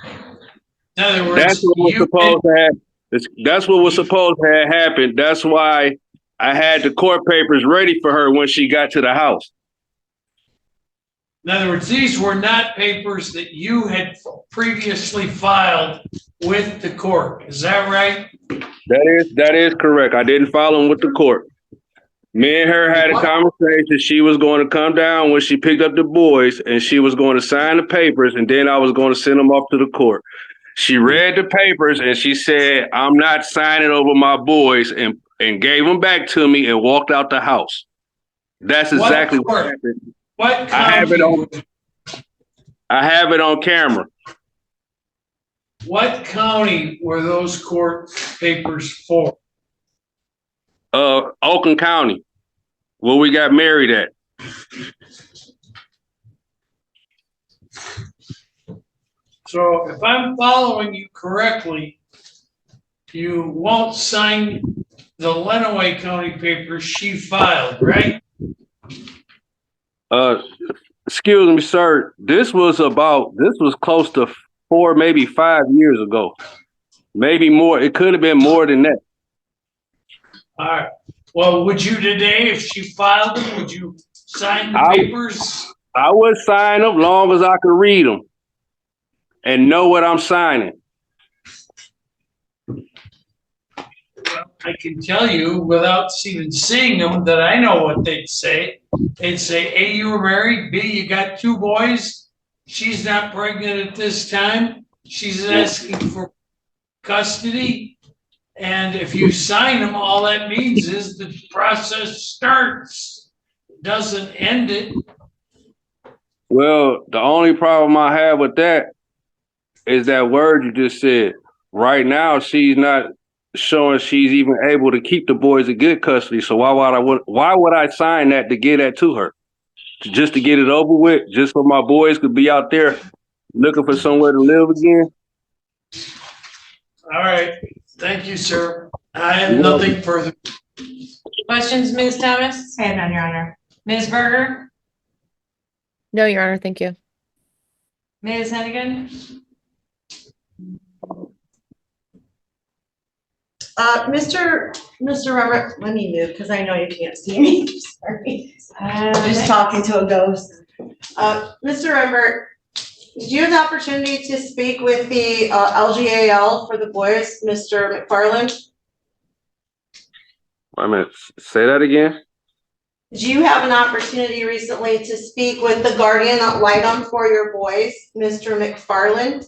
In other words, that's what was supposed to have happened. That's why I had the court papers ready for her when she got to the house. In other words, these were not papers that you had previously filed with the court. Is that right? That is correct. I didn't file them with the court. Me and her had a conversation. She was going to come down when she picked up the boys and she was going to sign the papers and then I was going to send them off to the court. She read the papers and she said, I'm not signing over my boys and gave them back to me and walked out the house. That's exactly what happened. What I have it on camera. What county were those court papers for? Oakland County, where we got married at. So if I'm following you correctly, you won't sign the Lenawee County papers she filed, right? Excuse me, sir. This was close to 4, maybe 5 years ago. Maybe more. It could have been more than that. All right. Well, would you today, if she filed them, would you sign the papers? I would sign them long as I could read them and know what I'm signing. I can tell you without even seeing them that I know what they'd say. They'd say, A, you were married, B, you got 2 boys, she's not pregnant at this time, she's asking for custody. And if you sign them, all that means is the process starts, doesn't end it. Well, the only problem I have with that is that word you just said. Right now, she's not showing she's even able to keep the boys in good custody. So why would I sign that to get that to her? Just to get it over with, just so my boys could be out there looking for somewhere to live again? All right, thank you, sir. I have nothing further. Questions, Ms. Thomas? I have none, Your Honor. Ms. Berger? No, Your Honor, thank you. Ms. Hennigan? Mr. Robert, let me move because I know you can't see me. Sorry. I'm just talking to a ghost. Mr. Rembert, did you have the opportunity to speak with the LGAL for the boys, Mr. McFarland? Wait a minute, say that again? Did you have an opportunity recently to speak with the guardian ad litem for your boys, Mr. McFarland?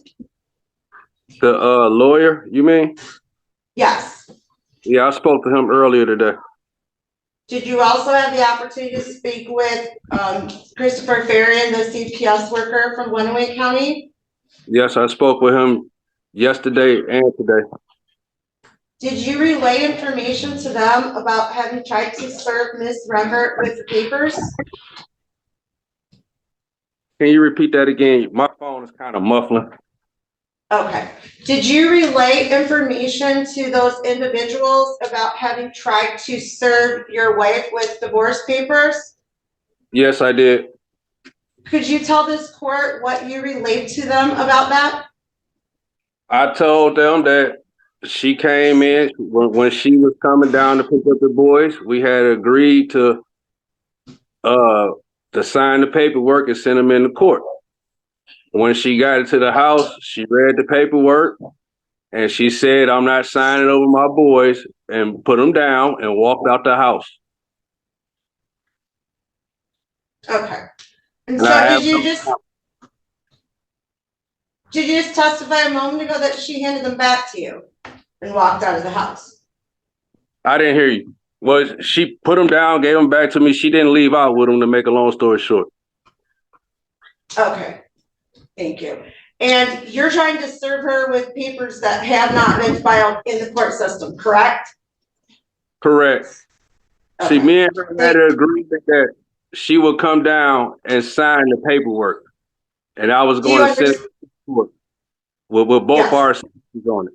The lawyer, you mean? Yes. Yeah, I spoke to him earlier today. Did you also have the opportunity to speak with Christopher Farian, the CPS worker from Lenawee County? Yes, I spoke with him yesterday and today. Did you relay information to them about having tried to serve Ms. Rembert with the papers? Can you repeat that again? My phone is kind of muffling. Okay. Did you relay information to those individuals about having tried to serve your wife with divorce papers? Yes, I did. Could you tell this court what you relayed to them about that? I told them that she came in when she was coming down to pick up the boys. We had agreed to sign the paperwork and send them into court. When she got into the house, she read the paperwork and she said, "I'm not signing over my boys," and put them down and walked out the house. Okay. And And so did you just testify a moment ago that she handed them back to you and walked out of the house? I didn't hear you. Well, she put them down, gave them back to me. She didn't leave out with them, to make a long story short. Okay. Thank you. And you're trying to serve her with papers that have not been filed in the court system, correct? Correct. Okay. See, me and her had an agreement that she would come down and sign the paperwork. And I was going to send it to court with both our signatures on it.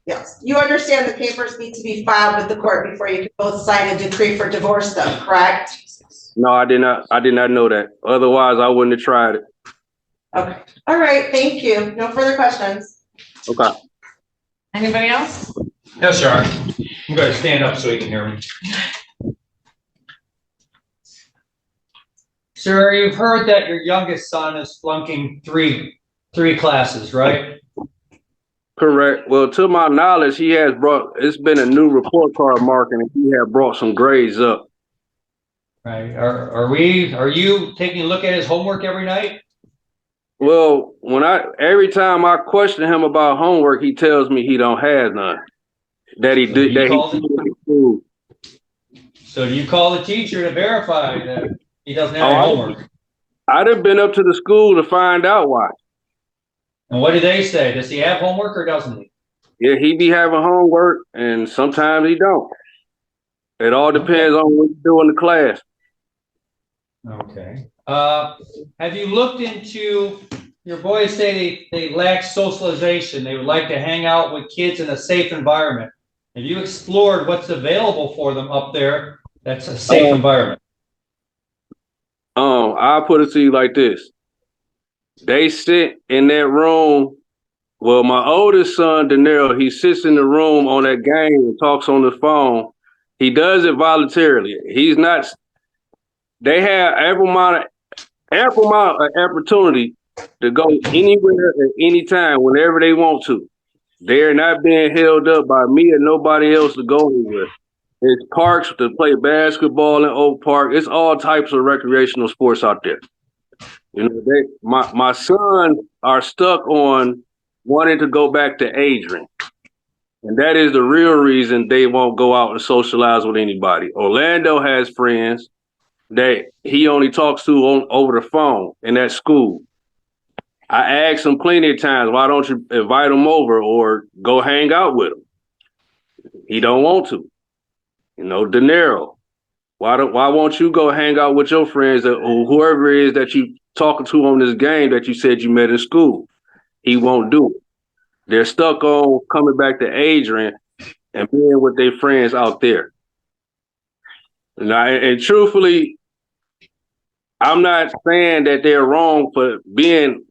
Yes. You understand the papers need to be filed with the court before you can both sign a decree for divorce though, correct? No, I did not. I did not know that. Otherwise, I wouldn't have tried it. Okay. All right. Thank you. No further questions. Okay. Anybody else? Yes, sir. I'm going to stand up so you can hear me. Sir, you've heard that your youngest son is flunking three classes, right? Correct. Well, to my knowledge, it's been a new report card marking and he had brought some grades up. Right. Are you taking a look at his homework every night? Well, every time I question him about homework, he tells me he don't have none. That he did. So do you call the teacher to verify that he doesn't have homework? I'd have been up to the school to find out why. And what do they say? Does he have homework or doesn't he? Yeah, he be having homework, and sometimes he don't. It all depends on what you do in the class. Okay. Have you looked into, your boys say they lack socialization. They would like to hang out with kids in a safe environment. Have you explored what's available for them up there that's a safe environment? I'll put it to you like this. They sit in that room. Well, my oldest son, Danilo, he sits in the room on that game and talks on the phone. He does it voluntarily. He's not. They have ample amount of opportunity to go anywhere at any time, whenever they want to. They're not being held up by me or nobody else to go anywhere. It's parks to play basketball in Oak Park. It's all types of recreational sports out there. You know, my sons are stuck on wanting to go back to Adrian. And that is the real reason they won't go out and socialize with anybody. Orlando has friends that he only talks to over the phone in that school. I asked him plenty of times, why don't you invite him over or go hang out with him? He don't want to. You know, De Niro, why won't you go hang out with your friends or whoever it is that you talking to on this game that you said you met in school? He won't do it. They're stuck on coming back to Adrian and being with their friends out there. And truthfully, I'm not saying that they're wrong for being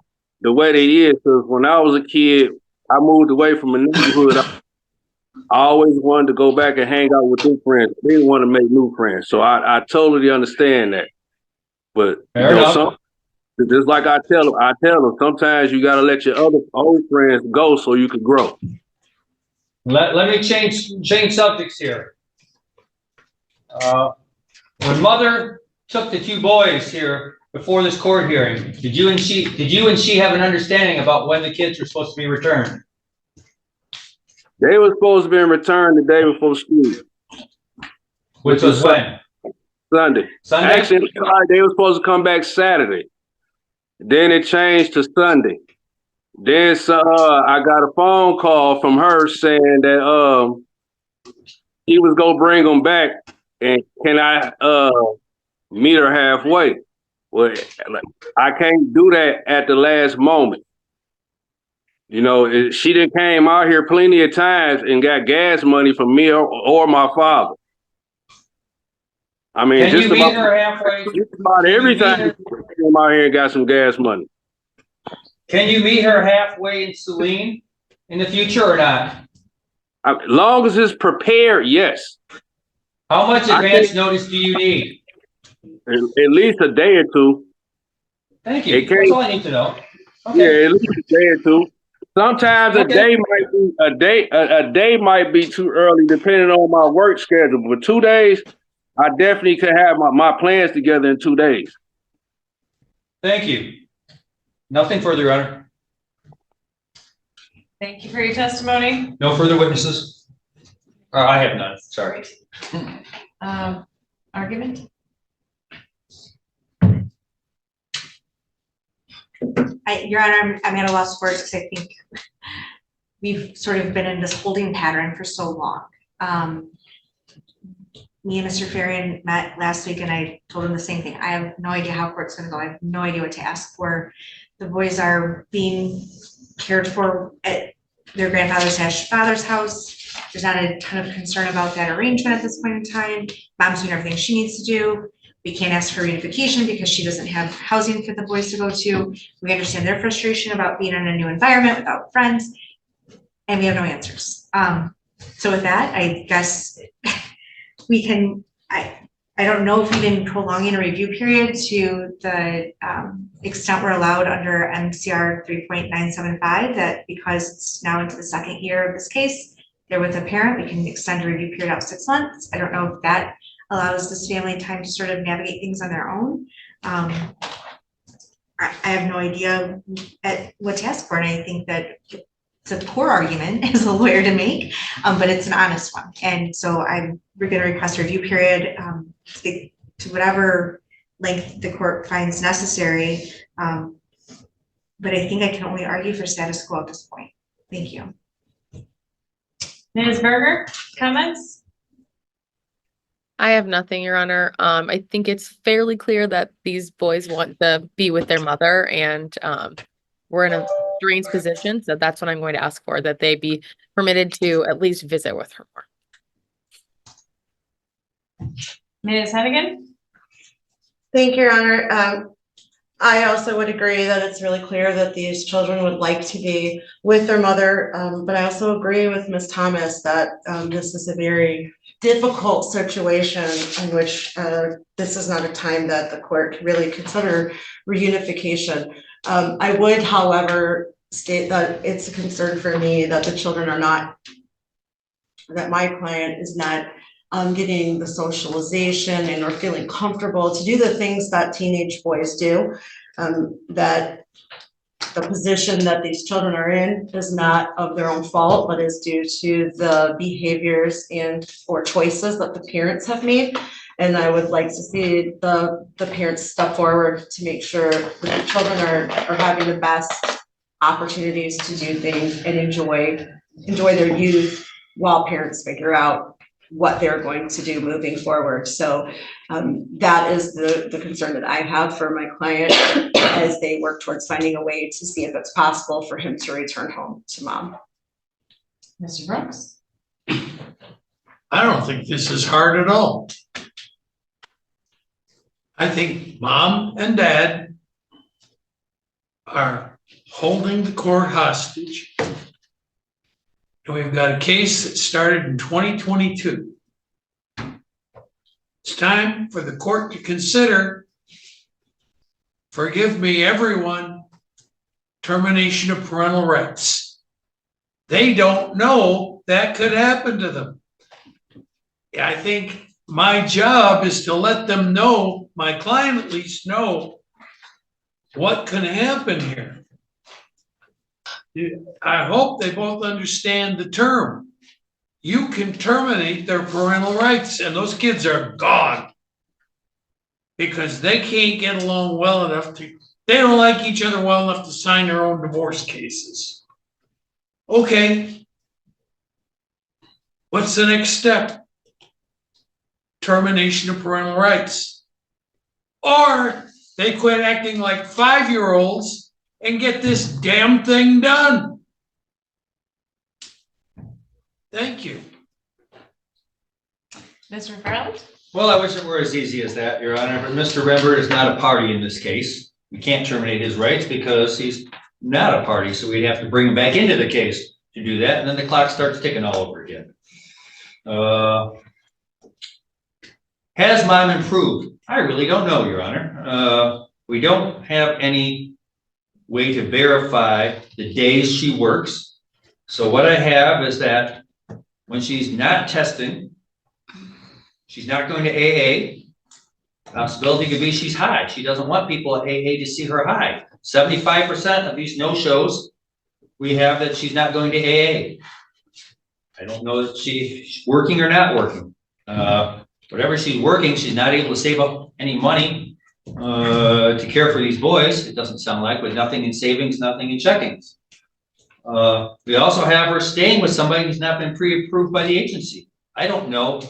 the way they is, because when I was a kid, I moved away from a neighborhood. I always wanted to go back and hang out with new friends. They didn't want to make new friends. So I totally understand that. But you know, just like I tell them, sometimes you got to let your other old friends go so you can grow. Let me change subjects here. When mother took the two boys here before this court hearing, did you and she have an understanding about when the kids were supposed to be returned? They were supposed to be returned the day before school. Which was when? Sunday. Actually, they were supposed to come back Saturday. Then it changed to Sunday. Then I got a phone call from her saying that he was gonna bring them back, and can I meet her halfway? Well, I can't do that at the last moment. You know, she done came out here plenty of times and got gas money from me or my father. I mean, just about every time she came out here and got some gas money. Can you meet her halfway in Saline in the future or not? As long as it's prepared, yes. How much advance notice do you need? At least a day or two. Thank you. That's all I need to know. Okay. Yeah, at least a day or two. Sometimes a day might be too early, depending on my work schedule. But 2 days, I definitely could have my plans together in 2 days. Thank you. Nothing further, Your Honor. Thank you for your testimony. No further witnesses? I have none. Sorry. Argument? Your Honor, I'm at a loss for words because I think we've sort of been in this holding pattern for so long. Me and Mr. Farian met last week and I told him the same thing. I have no idea how court's gonna go. I have no idea what to ask for. The boys are being cared for at their grandfather's father's house. There's not a ton of concern about that arrangement at this point in time. Mom's doing everything she needs to do. We can't ask for reunification because she doesn't have housing for the boys to go to. We understand their frustration about being in a new environment without friends, and we have no answers. So with that, I guess we can, I don't know if even prolonging a review period to the extent we're allowed under MCR 3.975, that because it's now into the second year of this case, they're with a parent, we can extend a review period out 6 months. I don't know if that allows this family time to sort of navigate things on their own. I have no idea what to ask for, and I think that it's a poor argument as a lawyer to make, but it's an honest one. And so we're going to request a review period to whatever length the court finds necessary. But I think I can only argue for status quo at this point. Thank you. Ms. Berger, comments? I have nothing, Your Honor. I think it's fairly clear that these boys want to be with their mother, and we're in a strange position, so that's what I'm going to ask for, that they be permitted to at least visit with her more. Ms. Hennigan? Thank you, Your Honor. I also would agree that it's really clear that these children would like to be with their mother, but I also agree with Ms. Thomas that this is a very difficult situation in which this is not a time that the court can really consider reunification. I would, however, state that it's a concern for me that the children are not, that my client is not getting the socialization and or feeling comfortable to do the things that teenage boys do. That the position that these children are in is not of their own fault, but is due to the behaviors and or choices that the parents have made. And I would like to see the parents step forward to make sure that the children are having the best opportunities to do things and enjoy their youth while parents figure out what they're going to do moving forward. So that is the concern that I have for my client as they work towards finding a way to see if it's possible for him to return home to mom. Mr. Brooks? I don't think this is hard at all. I think mom and dad are holding the court hostage. And we've got a case that started in 2022. It's time for the court to consider, forgive me, everyone, termination of parental rights. They don't know that could happen to them. I think my job is to let them know, my client at least know, what can happen here. I hope they both understand the term. You can terminate their parental rights and those kids are gone because they can't get along well enough they don't like each other well enough to sign their own divorce cases. Okay. What's the next step? Termination of parental rights. Or they quit acting like 5-year-olds and get this damn thing done. Thank you. Mr. Farrell? Well, I wish it were as easy as that, Your Honor, but Mr. Rembert is not a party in this case. We can't terminate his rights because he's not a party, so we'd have to bring him back into the case to do that, and then the clock starts ticking all over again. Has mom improved? I really don't know, Your Honor. We don't have any way to verify the days she works. So what I have is that when she's not testing, she's not going to AA. Possibility could be she's high. She doesn't want people at AA to see her high. 75% of these no-shows, we have that she's not going to AA. I don't know if she's working or not working. Whatever she's working, she's not able to save up any money to care for these boys, it doesn't sound like, with nothing in savings, nothing in checkings. We also have her staying with somebody who's not been pre-approved by the agency. I don't know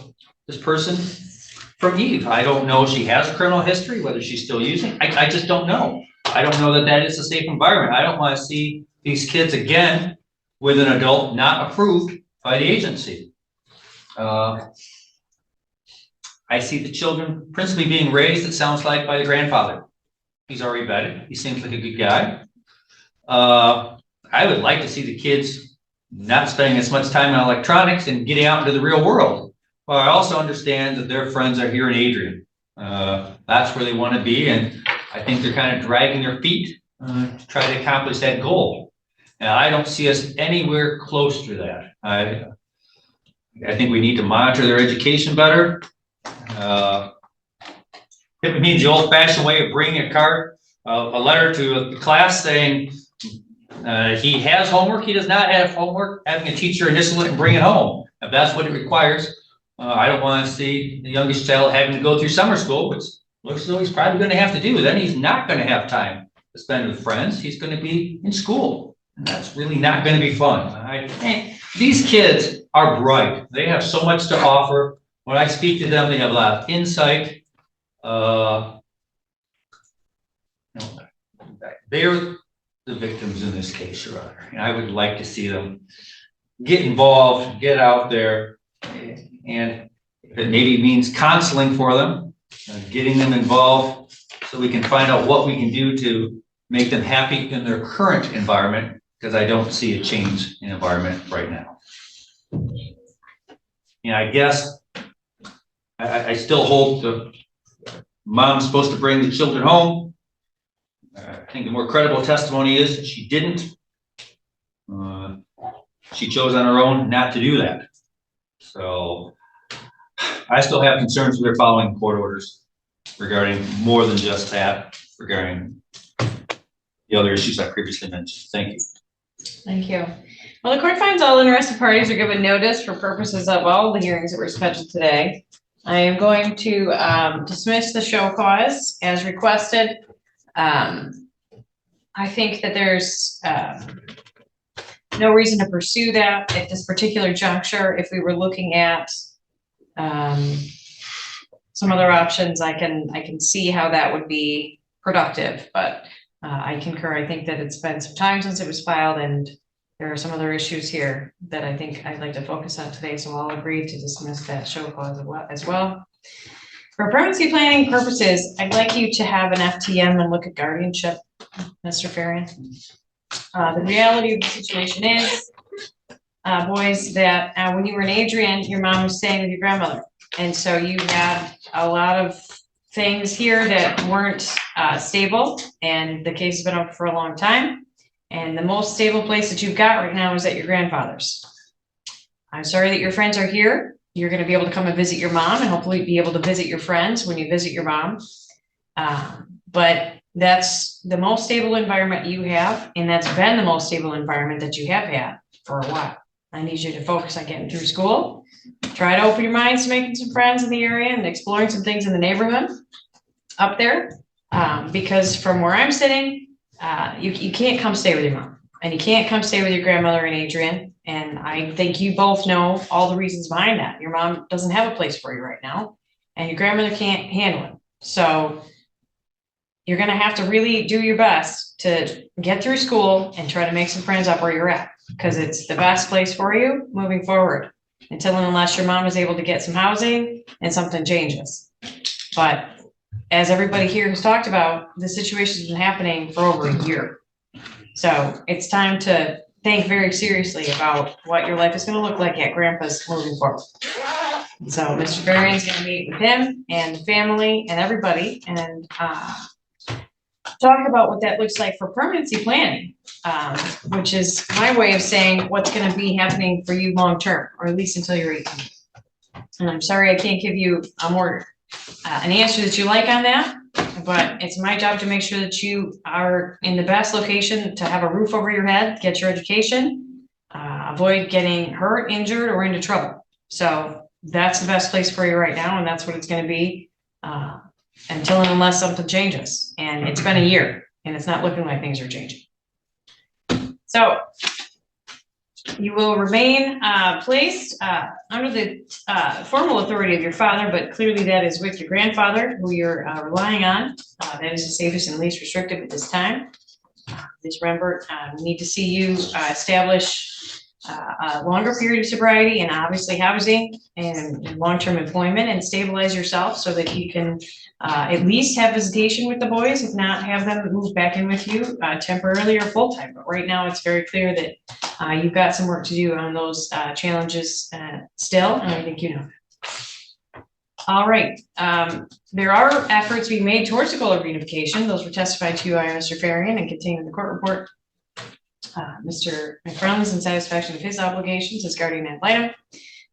this person from Eve. I don't know if she has a criminal history, whether she's still using. I just don't know. I don't know that that is a safe environment. I don't want to see these kids again with an adult not approved by the agency. I see the children principally being raised, it sounds like, by the grandfather. He's already vetted. He seems like a good guy. I would like to see the kids not spending as much time on electronics and getting out into the real world. But I also understand that their friends are here in Adrian. That's where they want to be, and I think they're kind of dragging their feet to try to accomplish that goal. And I don't see us anywhere close to that. I think we need to monitor their education better. It means the old-fashioned way of bringing a letter to the class saying he has homework, he does not have homework, having a teacher initial it and bring it home. If that's what it requires, I don't want to see the youngest child having to go through summer school, which looks as though he's probably going to have to do. Then he's not going to have time to spend with friends. He's going to be in school, and that's really not going to be fun. These kids are bright. They have so much to offer. When I speak to them, they have a lot of insight. They're the victims in this case, Your Honor. And I would like to see them get involved, get out there, and if it maybe means counseling for them, getting them involved so we can find out what we can do to make them happy in their current environment, because I don't see a change in environment right now. And I guess I still hold the mom's supposed to bring the children home. I think the more credible testimony is that she didn't. She chose on her own not to do that. So I still have concerns with her following court orders regarding more than just that, regarding the other issues I previously mentioned. Thank you. Thank you. Well, the court finds all interested parties are given notice for purposes of all the hearings that were scheduled today. I am going to dismiss the show cause as requested. I think that there's no reason to pursue that at this particular juncture. If we were looking at some other options, I can see how that would be productive, but I concur. I think that it's been some time since it was filed, and there are some other issues here that I think I'd like to focus on today, so I'll agree to dismiss that show cause as well. For permanency planning purposes, I'd like you to have an FTM and look at guardianship, Mr. Farian. The reality of the situation is, boys, that when you were in Adrian, your mom was staying with your grandmother. And so you had a lot of things here that weren't stable, and the case has been up for a long time. And the most stable place that you've got right now is at your grandfather's. I'm sorry that your friends are here. You're going to be able to come and visit your mom, and hopefully be able to visit your friends when you visit your mom. But that's the most stable environment you have, and that's been the most stable environment that you have had for a while. I need you to focus on getting through school. Try to open your minds to making some friends in the area and exploring some things in the neighborhood up there. Because from where I'm sitting, you can't come stay with your mom, and you can't come stay with your grandmother and Adrian. And I think you both know all the reasons behind that. Your mom doesn't have a place for you right now, and your grandmother can't handle it. So you're going to have to really do your best to get through school and try to make some friends up where you're at, because it's the best place for you moving forward, until and unless your mom is able to get some housing and something changes. But as everybody here has talked about, the situation has been happening for over a year. So it's time to think very seriously about what your life is going to look like at Grandpa's moving forward. So Mr. Varian is going to meet with him and the family and everybody, and talk about what that looks like for permanency planning, which is my way of saying what's going to be happening for you long term, or at least until you're 18. And I'm sorry I can't give you a more an answer that you like on that, but it's my job to make sure that you are in the best location to have a roof over your head, get your education, avoid getting hurt, injured, or into trouble. So that's the best place for you right now, and that's what it's going to be until and unless something changes. And it's been a year, and it's not looking like things are changing. So you will remain placed under the formal authority of your father, but clearly that is with your grandfather, who you're relying on. That is the safest and least restrictive at this time. Just remember, we need to see you establish a longer period of sobriety, and obviously housing and long-term employment, and stabilize yourself so that you can at least have visitation with the boys, if not have them move back in with you temporarily or full-time. But right now it's very clear that you've got some work to do on those challenges still, and I think you know that. All right, there are efforts being made towards the goal of reunification. Those were testified to by Mr. Farian and contained in the court report. Mr. McFarland is in satisfaction of his obligations as guardian ad litem.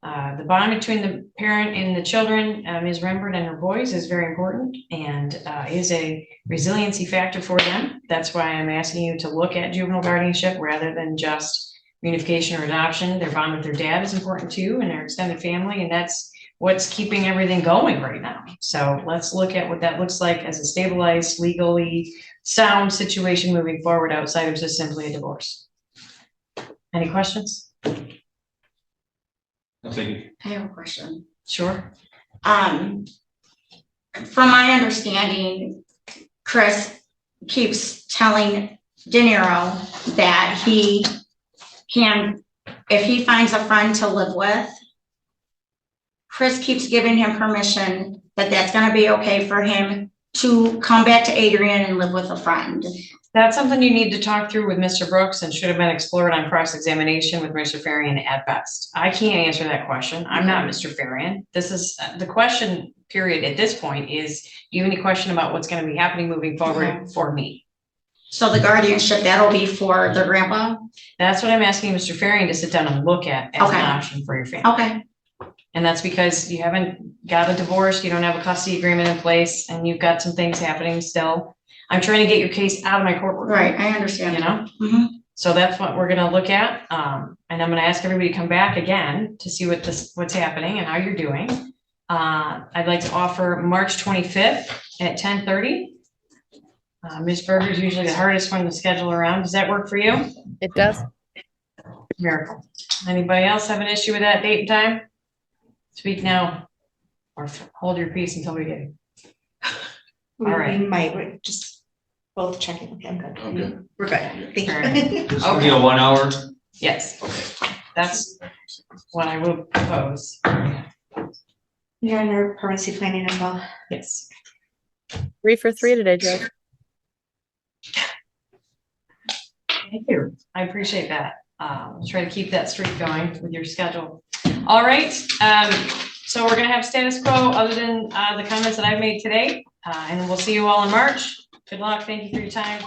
The bond between the parent and the children, Ms. Rembert and her boys, is very important, and is a resiliency factor for them. That's why I'm asking you to look at juvenile guardianship rather than just reunification or adoption. Their bond with their dad is important too, and their extended family, and that's what's keeping everything going right now. So let's look at what that looks like as a stabilized, legally sound situation moving forward outside of just simply a divorce. Any questions? No, thank you. I have a question. Sure. From my understanding, Chris keeps telling De Niro that he can, if he finds a friend to live with, Chris keeps giving him permission that that's going to be okay for him to come back to Adrian and live with a friend. That's something you need to talk through with Mr. Brooks and should have been explored on cross-examination with Mr. Farian at best. I can't answer that question. I'm not Mr. Farian. This is, the question period at this point is, do you have any question about what's gonna be happening moving forward for me? So the guardianship, that'll be for the grandpa? That's what I'm asking Mr. Farian to sit down and look at as an Okay. option for your family. Okay, And that's because you haven't got a divorce, you don't have a custody agreement in place, and you've got some things happening still. I'm trying to get your case out of my courtroom. right, I understand. You know? Mhm. So that's what we're gonna look at, and I'm gonna ask everybody to come back again to see what's happening and how you're doing. I'd like to offer March 25th at 10:30. Ms. Berger's usually the hardest one to schedule around. Does that work for you? It does. Miracle. Anybody else have an issue with that date and time? Speak now, or hold your peace until we get it. We All right. might, we're just both checking. Okay, I'm good. Okay. We're good. Thank All you. This will be a 1 hour. Yes, that's what I would propose. You're under permanency planning as well. Yes. 3 for 3 today, Judge. Thank you. I appreciate that. Try to keep that streak going with your schedule. All right, so we're gonna have status quo other than the comments that I've made today, and we'll see you all in March. Good luck. Thank you for your time.